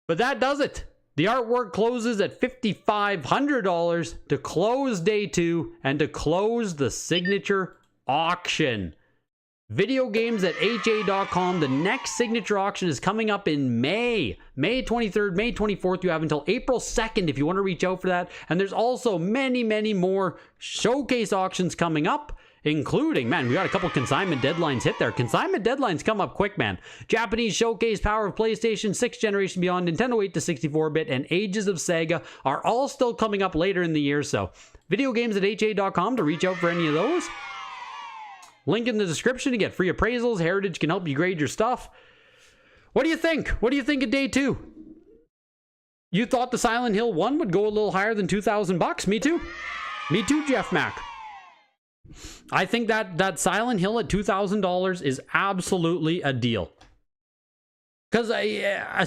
But that does it. The artwork closes at $5,500 to close day 2 and to close the signature auction. Video games at HA.com. The next signature auction is coming up in May. May 23rd, May 24th. You have until April 2nd if you want to reach out for that. And there's also many, many more showcase auctions coming up, including, man, we got a couple consignment deadlines hit there. Consignment deadlines come up quick, man. Japanese Showcase, Power of PlayStation, 6th Generation Beyond, Nintendo 8 to 64-bit, and Ages of Sega are all still coming up later in the year. So, video games at HA.com to reach out for any of those. Link in the description to get free appraisals. Heritage can help you grade your stuff. What do you think? What do you think of day 2? You thought the Silent Hill 1 would go a little higher than $2,000? Me too. Me too, Jeff Mack. I think that Silent Hill at $2,000 is absolutely a deal. Because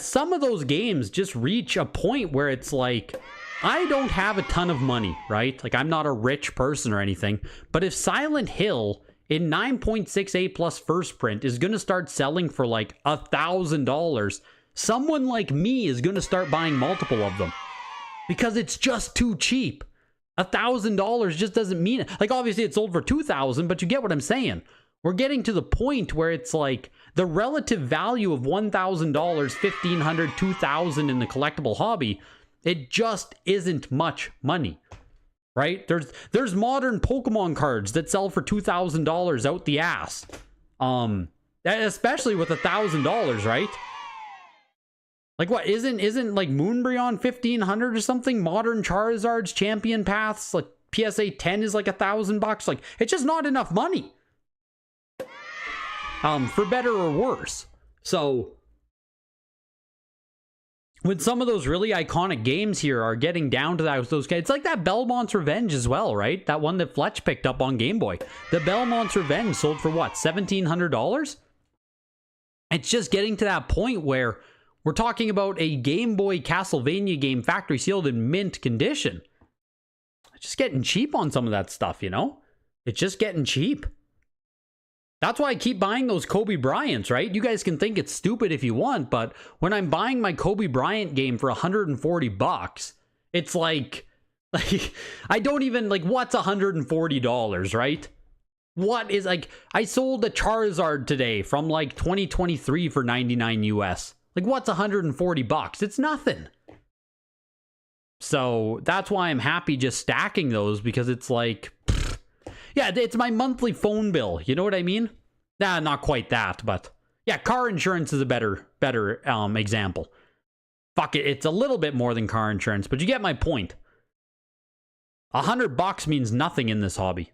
some of those games just reach a point where it's like, I don't have a ton of money, right? Like, I'm not a rich person or anything. But if Silent Hill in 9.68 plus first print is going to start selling for like $1,000, someone like me is going to start buying multiple of them. Because it's just too cheap. $1,000 just doesn't mean it. Like, obviously it sold for $2,000, but you get what I'm saying. We're getting to the point where it's like the relative value of $1,000, $1,500, $2,000 in the collectible hobby, it just isn't much money, right? There's modern Pokemon cards that sell for $2,000 out the ass, especially with $1,000, right? Like, what, isn't like Moonbryon 1,500 or something? Modern Charizard's Champion Paths, like PSA 10 is like $1,000. Like, it's just not enough money. For better or worse. So, when some of those really iconic games here are getting down to those guys, it's like that Belmont's Revenge as well, right? That one that Fletch picked up on Game Boy. The Belmont's Revenge sold for what, $1,700? It's just getting to that point where we're talking about a Game Boy Castlevania game factory sealed in mint condition. It's just getting cheap on some of that stuff, you know? It's just getting cheap. That's why I keep buying those Kobe Bryants, right? You guys can think it's stupid if you want, but when I'm buying my Kobe Bryant game for $140, it's like I don't even, like, what's $140, right? What is, like, I sold a Charizard today from like 2023 for 99 US. Like, what's $140? It's nothing. So that's why I'm happy just stacking those, because it's like, yeah, it's my monthly phone bill. You know what I mean? Nah, not quite that, but yeah, car insurance is a better example. Fuck it, it's a little bit more than car insurance, but you get my point. $100 means nothing in this hobby.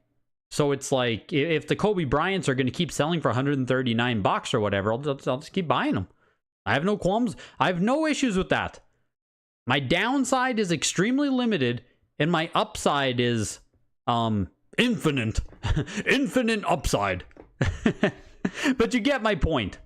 So it's like, if the Kobe Bryants are going to keep selling for $139 or whatever, I'll just keep buying them. I have no qualms. I have no issues with that. My downside is extremely limited, and my upside is infinite. Infinite upside. But you get my point.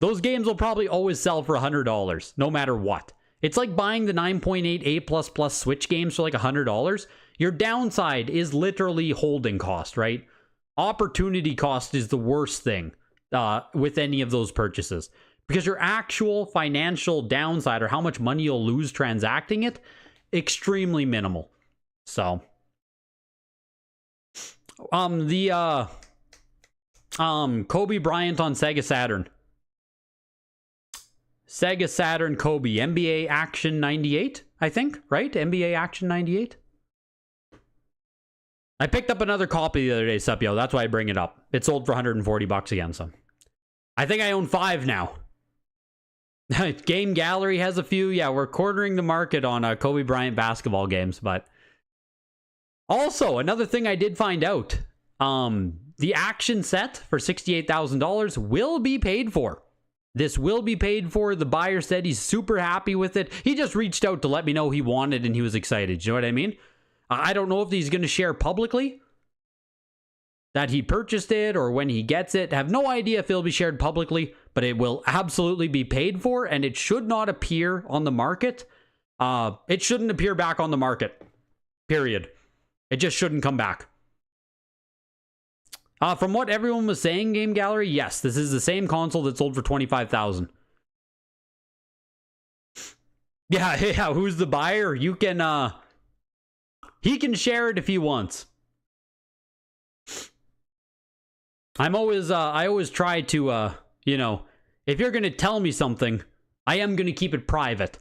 Those games will probably always sell for $100, no matter what. It's like buying the 9.8 A++ Switch games for like $100. Your downside is literally holding cost, right? Opportunity cost is the worst thing with any of those purchases. Because your actual financial downside, or how much money you'll lose transacting it, extremely minimal. So, Kobe Bryant on Sega Saturn. Sega Saturn Kobe, NBA Action 98, I think, right? NBA Action 98. I picked up another copy the other day, Supio. That's why I bring it up. It sold for $140 again, so. I think I own 5 now. Game Gallery has a few. Yeah, we're cornering the market on Kobe Bryant basketball games, but... Also, another thing I did find out. The action set for $68,000 will be paid for. This will be paid for. The buyer said he's super happy with it. He just reached out to let me know he wanted and he was excited. You know what I mean? I don't know if he's going to share publicly that he purchased it or when he gets it. I have no idea if it'll be shared publicly, but it will absolutely be paid for, and it should not appear on the market. It shouldn't appear back on the market. Period. It just shouldn't come back. From what everyone was saying, Game Gallery, yes, this is the same console that sold for $25,000. Yeah, who's the buyer? You can, he can share it if he wants. I always try to, you know, if you're going to tell me something, I am going to keep it private.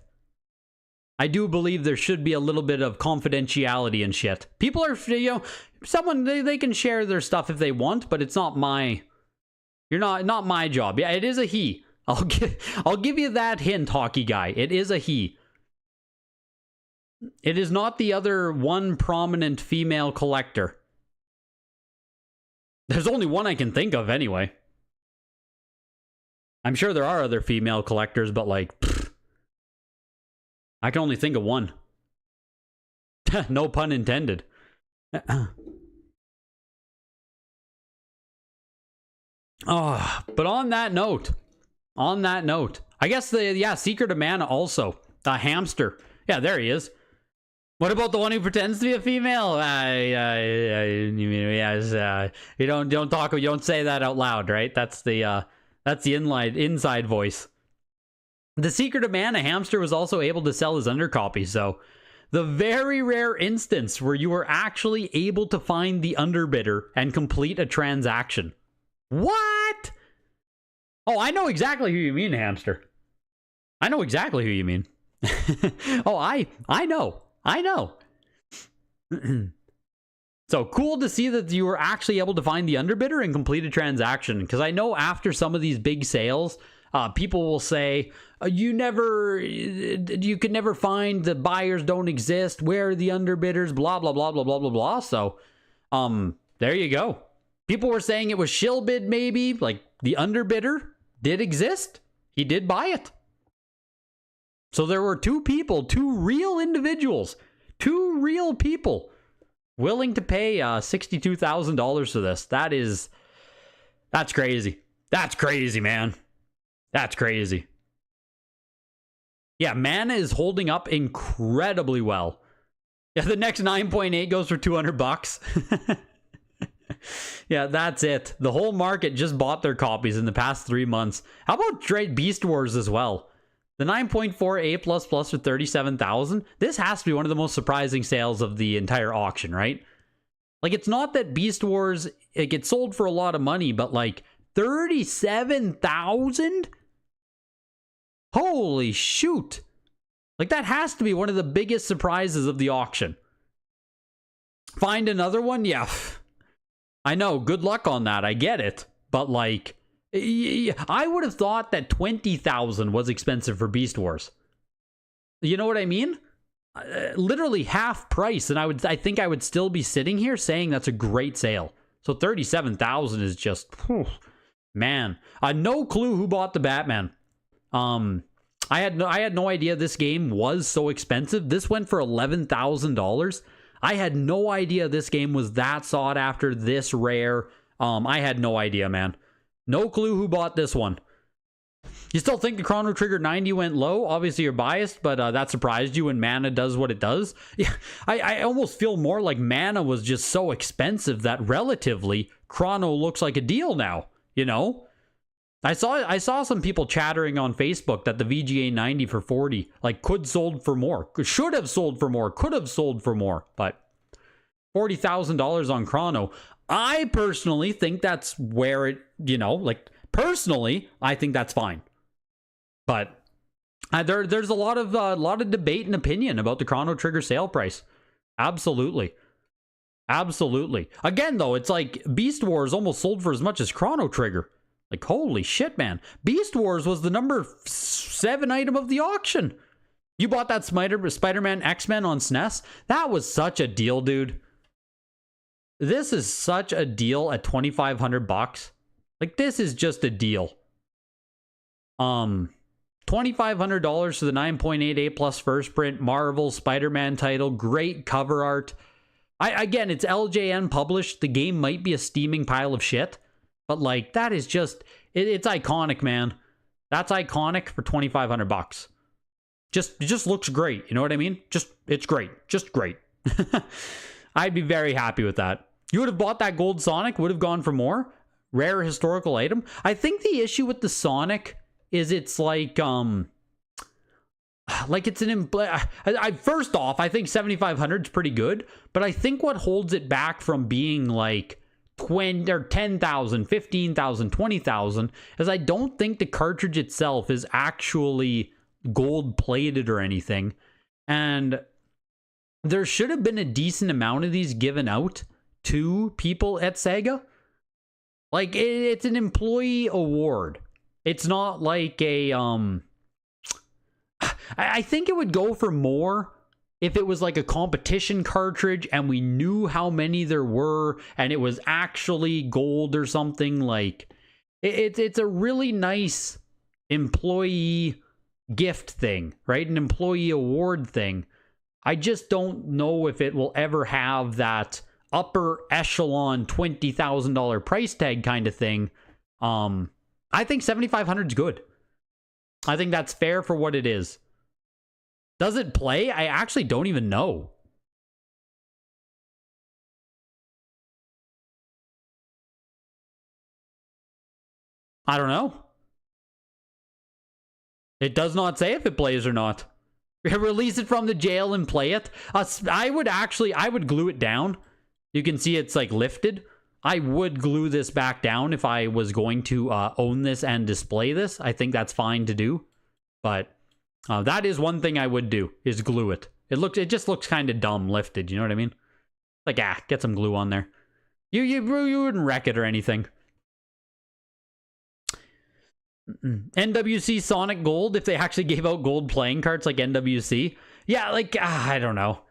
I do believe there should be a little bit of confidentiality and shit. People are, you know, they can share their stuff if they want, but it's not my, not my job. Yeah, it is a he. I'll give you that hint, hockey guy. It is a he. It is not the other one prominent female collector. There's only one I can think of anyway. I'm sure there are other female collectors, but like, pfft, I can only think of one. No pun intended. Oh, but on that note, I guess Secret of Mana also, a hamster. Yeah, there he is. What about the one who pretends to be a female? You don't talk, you don't say that out loud, right? That's the inside voice. The Secret of Mana hamster was also able to sell his undercopy, so the very rare instance where you were actually able to find the underbidder and complete a transaction. What? Oh, I know exactly who you mean, hamster. I know exactly who you mean. Oh, I know. So cool to see that you were actually able to find the underbidder and complete a transaction. Because I know after some of these big sales, people will say, you could never find, the buyers don't exist, where are the underbidders, blah, blah, blah, blah, blah, blah, blah. So, there you go. People were saying it was shill bid maybe, like the underbidder did exist. He did buy it. So there were two real individuals, two real people willing to pay $62,000 for this. That's crazy. That's crazy, man. That's crazy. Yeah, Mana is holding up incredibly well. Yeah, the next 9.8 goes for $200. Yeah, that's it. The whole market just bought their copies in the past 3 months. How about Beast Wars as well? The 9.4 A++ for $37,000. This has to be one of the most surprising sales of the entire auction, right? Like, it's not that Beast Wars, it gets sold for a lot of money, but like $37,000? Holy shoot. Like, that has to be one of the biggest surprises of the auction. Find another one? Yeah. I know, good luck on that. I get it. But like, I would have thought that $20,000 was expensive for Beast Wars. You know what I mean? Literally half price, and I think I would still be sitting here saying that's a great sale. So $37,000 is just, whew, man. No clue who bought the Batman. I had no idea this game was so expensive. This went for $11,000. I had no idea this game was that sought after, this rare. I had no idea, man. No clue who bought this one. You still think the Chrono Trigger 90 went low? Obviously, you're biased, but that surprised you when Mana does what it does. Yeah, I almost feel more like Mana was just so expensive that relatively Chrono looks like a deal now. You know, I saw some people chattering on Facebook that the VGA 90 for 40 like could sold for more, should have sold for more, could have sold for more, but $40,000 on Chrono. I personally think that's where it, you know, like personally, I think that's fine. But there's a lot of debate and opinion about the Chrono Trigger sale price. Absolutely. Absolutely. Again, though, it's like Beast Wars almost sold for as much as Chrono Trigger. Like, holy shit, man. Beast Wars was the number 7 item of the auction. You bought that Spider-Man X-Men on SNES? That was such a deal, dude. This is such a deal at $2,500. Like, this is just a deal. $2,500 for the 9.88 plus first print Marvel Spider-Man title. Great cover art. Again, it's LJN published. The game might be a steaming pile of shit, but like that is just it's iconic, man. That's iconic for $2,500. It just looks great. You know what I mean? It's great. Just great. I'd be very happy with that. You would have bought that gold Sonic. Would have gone for more. Rare historical item. I think the issue with the Sonic is it's like it's an first off, I think 7,500 is pretty good, but I think what holds it back from being like 20 or 10,000, 15,000, 20,000 is I don't think the cartridge itself is actually gold plated or anything, and there should have been a decent amount of these given out to people at Sega. Like it's an employee award. It's not like a I think it would go for more if it was like a competition cartridge and we knew how many there were and it was actually gold or something. Like it's a really nice employee gift thing, right? An employee award thing. I just don't know if it will ever have that upper echelon $20,000 price tag kind of thing. I think 7,500 is good. I think that's fair for what it is. Does it play? I actually don't even know. I don't know. It does not say if it plays or not. Release it from the jail and play it. I would glue it down. You can see it's like lifted. I would glue this back down if I was going to own this and display this. I think that's fine to do. But that is one thing I would do, is glue it. It just looks kind of dumb lifted, you know what I mean? Like, get some glue on there. You wouldn't wreck it or anything. NWC Sonic Gold, if they actually gave out gold playing cards like NWC. Yeah, like, I don't know.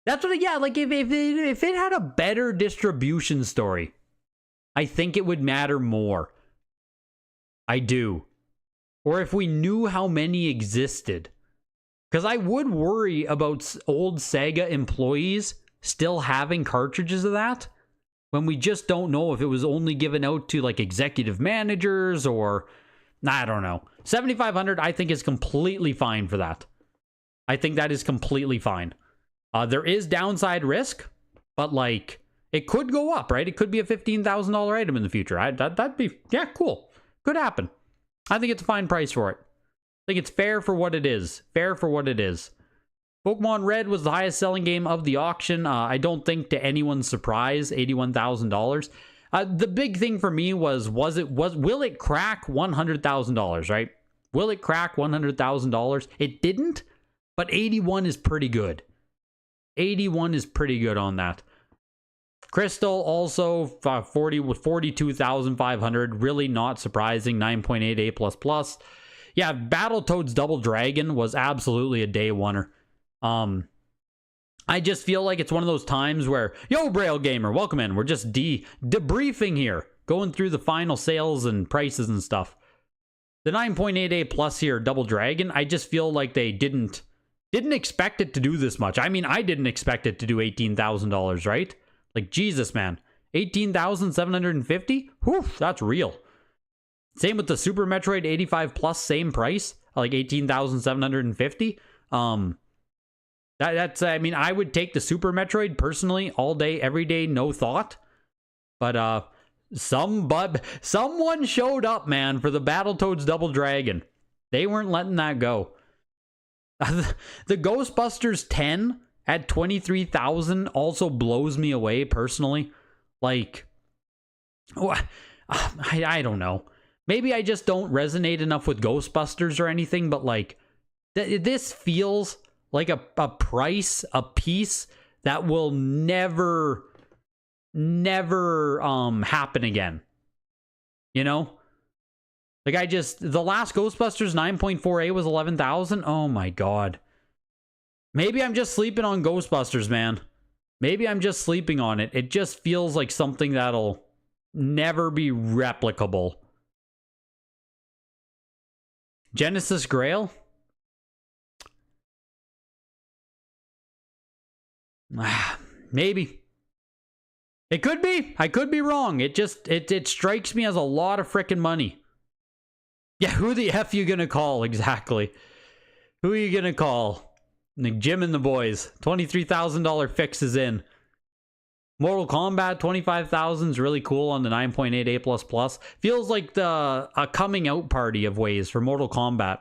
That's what, yeah, like, if it had a better distribution story, I think it would matter more. I do. Or if we knew how many existed. Because I would worry about old Sega employees still having cartridges of that, when we just don't know if it was only given out to, like, executive managers or... I don't know. 7,500, I think, is completely fine for that. I think that is completely fine. There is downside risk, but like it could go up, right? It could be a $15,000 item in the future. That'd be, yeah, cool. Could happen. I think it's a fine price for it. I think it's fair for what it is. Fair for what it is. Pokemon Red was the highest selling game of the auction. I don't think, to anyone's surprise, $81,000. The big thing for me was will it crack $100,000, right? Will it crack $100,000? It didn't, but 81 is pretty good. 81 is pretty good on that. Crystal also 42,500. Really not surprising. 9.88++. Yeah, Battletoads Double Dragon was absolutely a day oneer. I just feel like it's one of those times where, yo, Braille Gamer, welcome in. We're just debriefing here, going through the final sales and prices and stuff. The 9.88+ here, Double Dragon, I just feel like they didn't expect it to do this much. I mean, I didn't expect it to do $18,000, right? Like, Jesus, man. $18,750? Whew, that's real. Same with the Super Metroid 85 Plus, same price, like 18,750. That's, I mean, I would take the Super Metroid personally all day, every day, no thought. But someone showed up, man, for the Battletoads Double Dragon. They weren't letting that go. The Ghostbusters 10 at 23,000 also blows me away personally. Like, I don't know. Maybe I just don't resonate enough with Ghostbusters or anything, but like, this feels like a price, a piece that will never happen again. You know? Like, the last Ghostbusters 9.4A was 11,000. Oh my god. Maybe I'm just sleeping on Ghostbusters, man. Maybe I'm just sleeping on it. It just feels like something that'll never be replicable. Genesis Grail? Maybe. It could be. I could be wrong. It strikes me as a lot of frickin' money. Yeah, who the F you gonna call? Exactly. Who are you gonna call? Like Jim and the boys. $23,000 fix is in. Mortal Kombat 25,000 is really cool on the 9.8A++. Feels like a coming out party of ways for Mortal Kombat.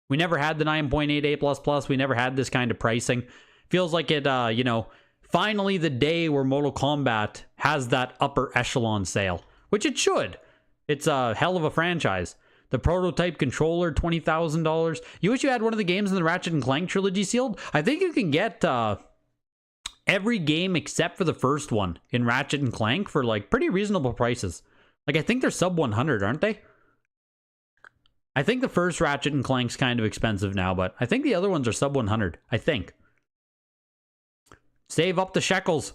We never had the 9.8A++. We never had this kind of pricing. Feels like it, you know, finally the day where Mortal Kombat has that upper echelon sale, which it should. It's a hell of a franchise. The prototype controller, $20,000. You wish you had one of the games in the Ratchet and Clank trilogy sealed? I think you can get every game except for the first one in Ratchet and Clank for like pretty reasonable prices. Like, I think they're sub 100, aren't they? I think the first Ratchet and Clank's kind of expensive now, but I think the other ones are sub 100. I think. Save up the shekels.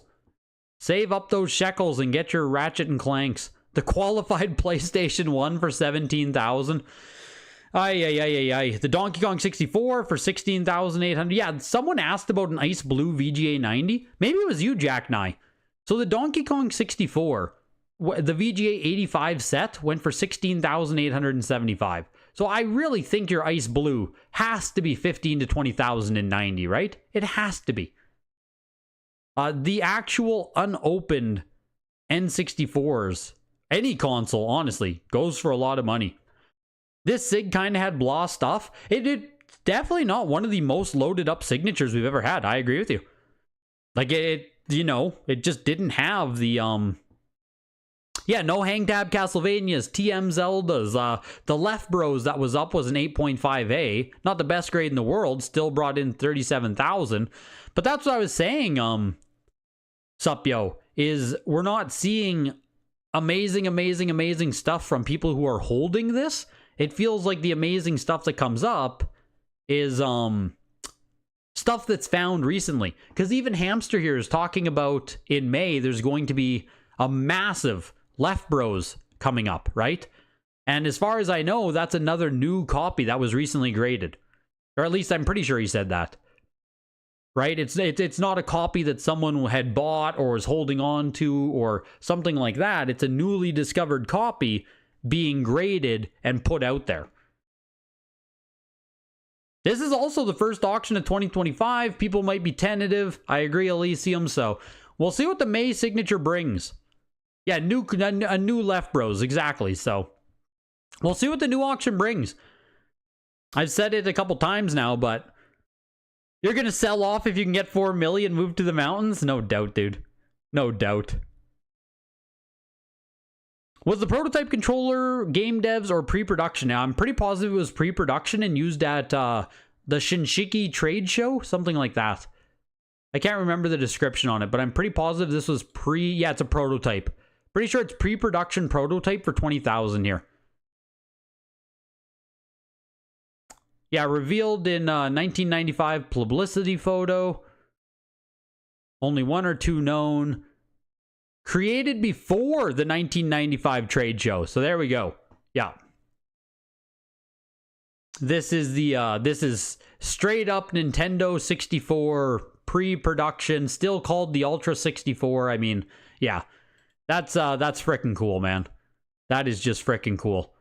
Save up those shekels and get your Ratchet and Clanks. The qualified PlayStation 1 for 17,000. Ay. The Donkey Kong 64 for 16,800. Yeah, someone asked about an Ice Blue VGA 90. Maybe it was you, Jack Nye. So the Donkey Kong 64, the VGA 85 set went for 16,875. So I really think your Ice Blue has to be 15 to 20,000 in 90, right? It has to be. The actual unopened N64s, any console, honestly, goes for a lot of money. This SIG kind of had blah stuff. It's definitely not one of the most loaded up signatures we've ever had. I agree with you. Like, you know, it just didn't have the, yeah, no hang tab Castlevanias, TM Zeldas, the Left Bros that was up was an 8.5A. Not the best grade in the world, still brought in 37,000. But that's what I was saying, Supyo, is we're not seeing amazing stuff from people who are holding this. It feels like the amazing stuff that comes up is stuff that's found recently. Because even Hamster here is talking about in May, there's going to be a massive Left Bros coming up, right? And as far as I know, that's another new copy that was recently graded. Or at least I'm pretty sure he said that. Right? It's not a copy that someone had bought or is holding on to or something like that. It's a newly discovered copy being graded and put out there. This is also the first auction of 2025. People might be tentative. I agree, Elysium. So we'll see what the May signature brings. Yeah, a new Left Bros. Exactly. So we'll see what the new auction brings. I've said it a couple times now, but you're going to sell off if you can get 4 million, move to the mountains? No doubt, dude. No doubt. Was the prototype controller game devs or pre-production? Now, I'm pretty positive it was pre-production and used at the Shinshiki trade show, something like that. I can't remember the description on it, but I'm pretty positive this was yeah, it's a prototype. Pretty sure it's pre-production prototype for 20,000 here. Yeah, revealed in 1995 publicity photo. Only 1 or 2 known. Created before the 1995 trade show. So there we go. Yeah. This is the this is straight up Nintendo 64 pre-production, still called the Ultra 64. I mean, yeah. That's freaking cool, man. That is just freaking cool.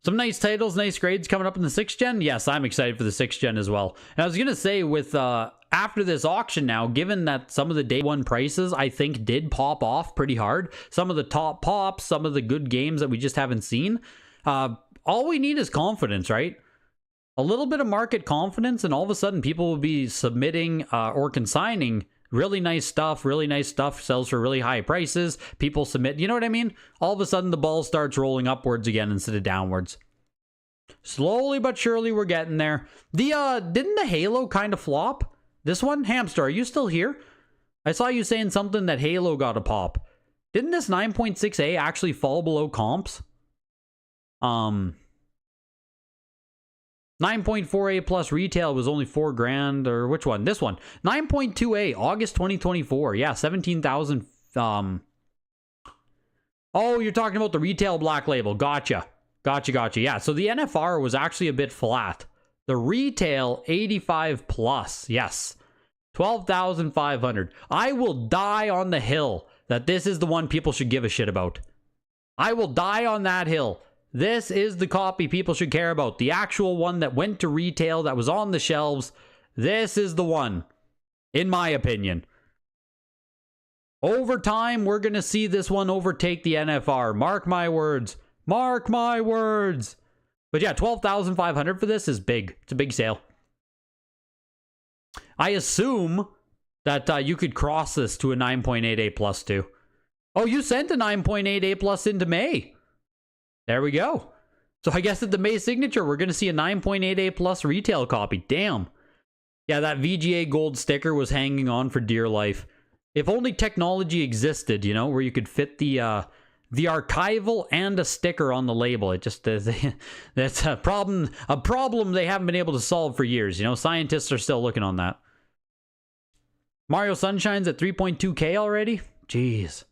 Some nice titles, nice grades coming up in the 6th gen. Yes, I'm excited for the 6th gen as well. And I was going to say, with after this auction now, given that some of the day one prices, I think, did pop off pretty hard. Some of the top pops, some of the good games that we just haven't seen. All we need is confidence, right? A little bit of market confidence, and all of a sudden people will be submitting or consigning really nice stuff sells for really high prices. People submit, you know what I mean? All of a sudden the ball starts rolling upwards again instead of downwards. Slowly but surely we're getting there. Didn't the Halo kind of flop? This one? Hamster, are you still here? I saw you saying something that Halo got a pop. Didn't this 9.6A actually fall below comps? 9.4A plus retail was only $4,000, or which one? This one. 9.2A, August 2024. Yeah, 17,000. Oh, you're talking about the retail black label. Gotcha. Yeah, so the NFR was actually a bit flat. The retail 85 plus. Yes. 12,500. I will die on the hill that this is the one people should give a shit about. I will die on that hill. This is the copy people should care about. The actual one that went to retail, that was on the shelves. This is the one, in my opinion. Over time, we're going to see this one overtake the NFR. Mark my words. Mark my words. But yeah, 12,500 for this is big. It's a big sale. I assume that you could cross this to a 9.8A plus too. Oh, you sent a 9.8A plus into May. There we go. So I guess at the May signature, we're going to see a 9.8A plus retail copy. Damn. Yeah, that VGA gold sticker was hanging on for dear life. If only technology existed, you know, where you could fit the archival and a sticker on the label. It just that's a problem they haven't been able to solve for years. You know, scientists are still looking on that. Mario Sunshine's at 3.2K already? Jeez.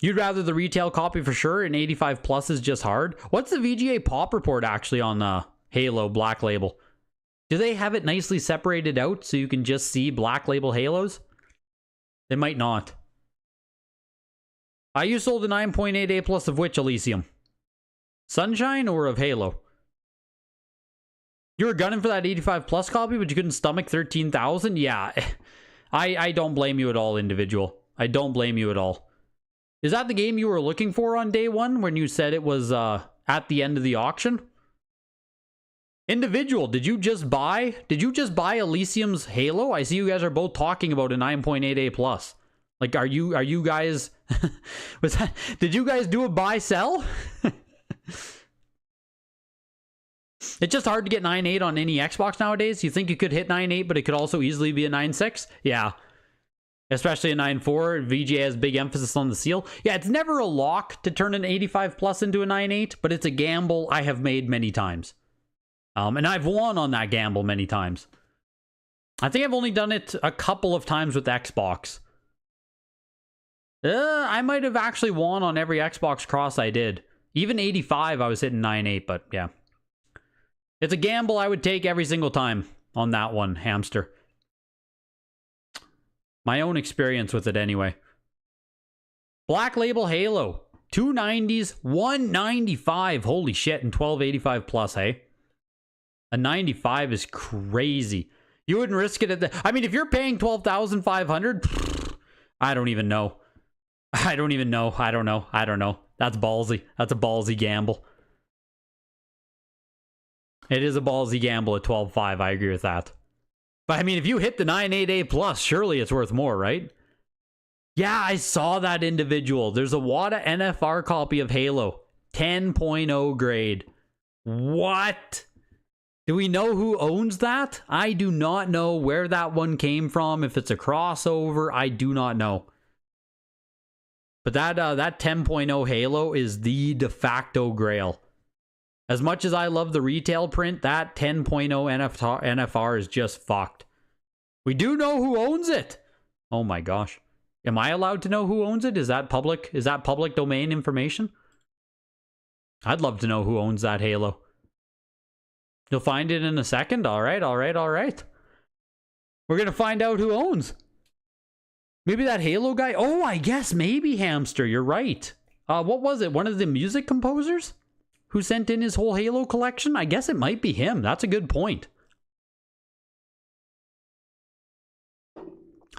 You'd rather the retail copy for sure, and 85 plus is just hard. What's the VGA pop report actually on Halo Black Label? Do they have it nicely separated out so you can just see Black Label Halos? They might not. You sold a 9.8A plus of which, Elysium? Sunshine or of Halo? You were gunning for that 85 plus copy, but you couldn't stomach 13,000? Yeah. I don't blame you at all, individual. I don't blame you at all. Is that the game you were looking for on day one when you said it was at the end of the auction? Individual, did you just buy Elysium's Halo? I see you guys are both talking about a 9.8A plus. Like, are you guys did you guys do a buy sell? It's just hard to get 9.8 on any Xbox nowadays. You think you could hit 9.8, but it could also easily be a 9.6? Yeah. Especially a 9.4, VGA has big emphasis on the seal. Yeah, it's never a lock to turn an 85 plus into a 9.8, but it's a gamble I have made many times. And I've won on that gamble many times. I think I've only done it a couple of times with Xbox. I might have actually won on every Xbox cross I did. Even 85, I was hitting 9.8, but yeah. It's a gamble I would take every single time on that one, Hamster. My own experience with it anyway. Black Label Halo. 290s, 195. Holy shit, and 1285 plus, hey? A 95 is crazy. You wouldn't risk it at the... I mean, if you're paying 12,500, I don't even know. I don't know. That's ballsy. That's a ballsy gamble. It is a ballsy gamble at 12.5. I agree with that. But I mean, if you hit the 9.8A plus, surely it's worth more, right? Yeah, I saw that, individual. There's a WATA NFR copy of Halo. 10.0 grade. What? Do we know who owns that? I do not know where that one came from. If it's a crossover, I do not know. But that 10.0 Halo is the de facto grail. As much as I love the retail print, that 10.0 NFR is just fucked. We do know who owns it. Oh my gosh. Am I allowed to know who owns it? Is that public domain information? I'd love to know who owns that Halo. You'll find it in a second. All right. We're going to find out who owns. Maybe that Halo guy? Oh, I guess maybe Hamster. You're right. What was it? One of the music composers who sent in his whole Halo collection? I guess it might be him. That's a good point.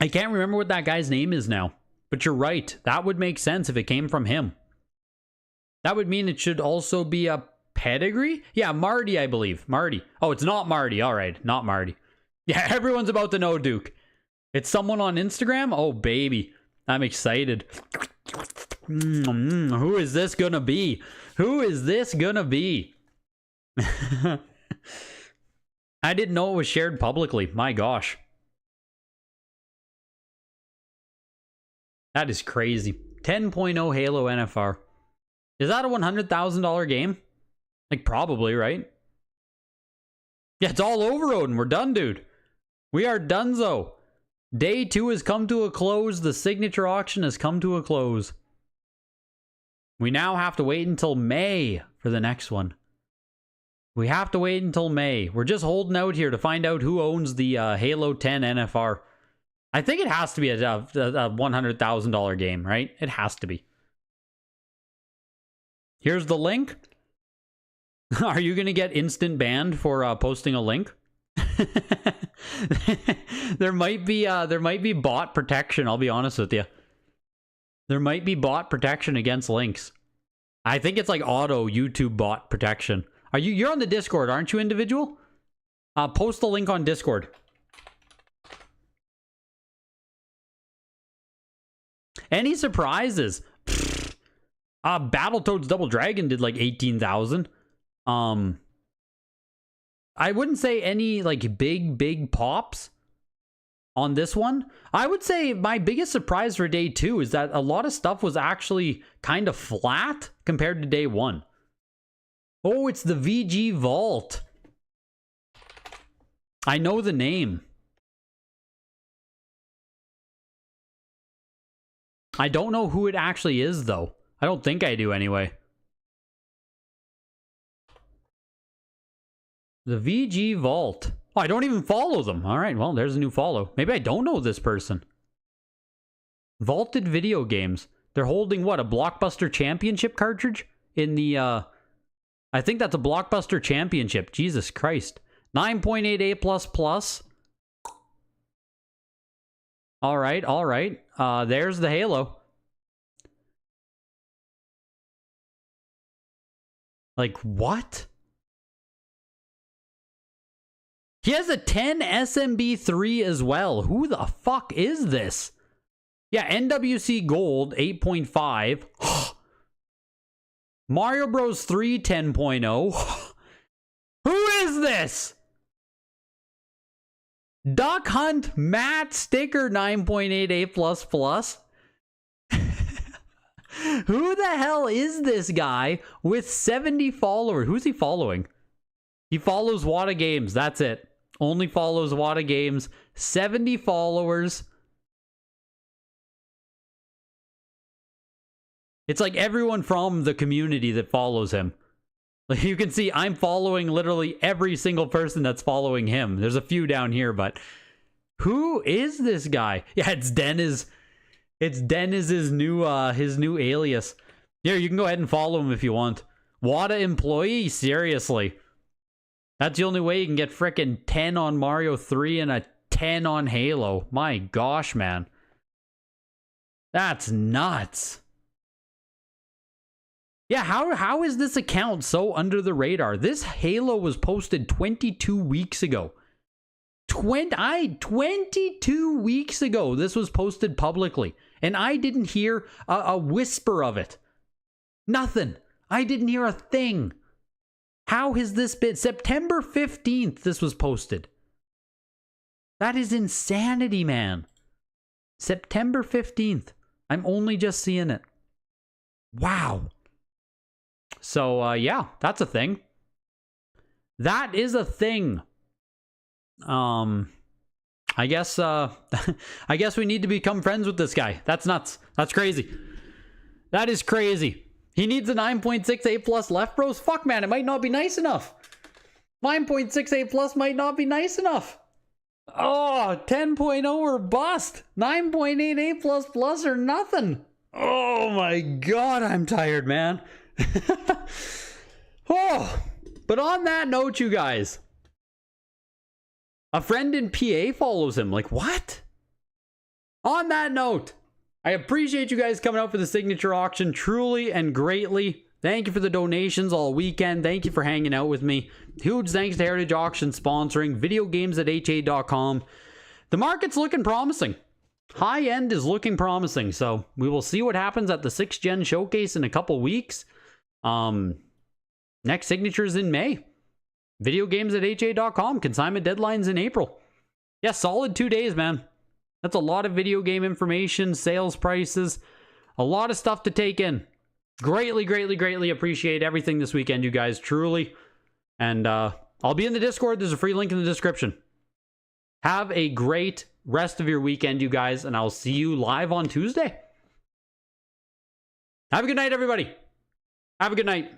I can't remember what that guy's name is now. But you're right. That would make sense if it came from him. That would mean it should also be a pedigree? Yeah, Marty, I believe. Marty. Oh, it's not Marty. All right, not Marty. Yeah, everyone's about to know, Duke. It's someone on Instagram? Oh, baby. I'm excited. Who is this gonna be? Who is this gonna be? I didn't know it was shared publicly. My gosh. That is crazy. 10.0 Halo NFR. Is that a $100,000 game? Like, probably, right? Yeah, it's all over, Odin. We're done, dude. We are donezo. Day 2 has come to a close. The signature auction has come to a close. We now have to wait until May for the next one. We have to wait until May. We're just holding out here to find out who owns the Halo 10 NFR. I think it has to be a $100,000 game, right? It has to be. Here's the link. Are you going to get instant banned for posting a link? There might be bot protection, I'll be honest with you. There might be bot protection against links. I think it's like auto YouTube bot protection. You're on the Discord, aren't you, individual? Post the link on Discord. Any surprises? Battletoads Double Dragon did like 18,000. I wouldn't say any like big pops on this one. I would say my biggest surprise for day 2 is that a lot of stuff was actually kind of flat compared to day 1. Oh, it's the VG Vault. I know the name. I don't know who it actually is, though. I don't think I do, anyway. The VG Vault. Oh, I don't even follow them. All right, well, there's a new follow. Maybe I don't know this person. Vaulted Video Games. They're holding, what, a Blockbuster Championship cartridge? In the, I think that's a Blockbuster Championship. Jesus Christ. 9.88++. All right. There's the Halo. Like, what? He has a 10 SMB3 as well. Who the fuck is this? Yeah, NWC Gold 8.5. Mario Bros 3 10.0. Who is this? Duck Hunt Matt Sticker 9.88++. Who the hell is this guy with 70 followers? Who's he following? He follows Wada Games. That's it. Only follows Wada Games. 70 followers. It's like everyone from the community that follows him. Like you can see, I'm following literally every single person that's following him. There's a few down here, but who is this guy? Yeah, it's Dennis. It's Dennis's new alias. Here, you can go ahead and follow him if you want. Wada employee? Seriously. That's the only way you can get frickin' 10 on Mario 3 and a 10 on Halo. My gosh, man. That's nuts. Yeah, how is this account so under the radar? This Halo was posted 22 weeks ago. 22 weeks ago this was posted publicly. And I didn't hear a whisper of it. Nothing. I didn't hear a thing. How has this been? September 15th this was posted. That is insanity, man. September 15th. I'm only just seeing it. Wow. So, yeah, that's a thing. That is a thing. I guess we need to become friends with this guy. That's nuts. That's crazy. That is crazy. He needs a 9.68 plus left, bros. Fuck, man, it might not be nice enough. 9.68 plus might not be nice enough. Oh, 10.0 or bust. 9.88 plus plus or nothing. Oh my god, I'm tired, man. Oh, but on that note, you guys, a friend in PA follows him. Like, what? On that note, I appreciate you guys coming out for the signature auction truly and greatly. Thank you for the donations all weekend. Thank you for hanging out with me. Huge thanks to Heritage Auction sponsoring videogames@ha.com. The market's looking promising. High end is looking promising. So we will see what happens at the 6th Gen Showcase in a couple weeks. Next signature is in May. Videogames@ha.com. Consignment deadlines in April. Yeah, solid 2 days, man. That's a lot of video game information, sales prices, a lot of stuff to take in. Greatly, greatly, greatly appreciate everything this weekend, you guys, truly. And I'll be in the Discord. There's a free link in the description. Have a great rest of your weekend, you guys, and I'll see you live on Tuesday. Have a good night, everybody. Have a good night.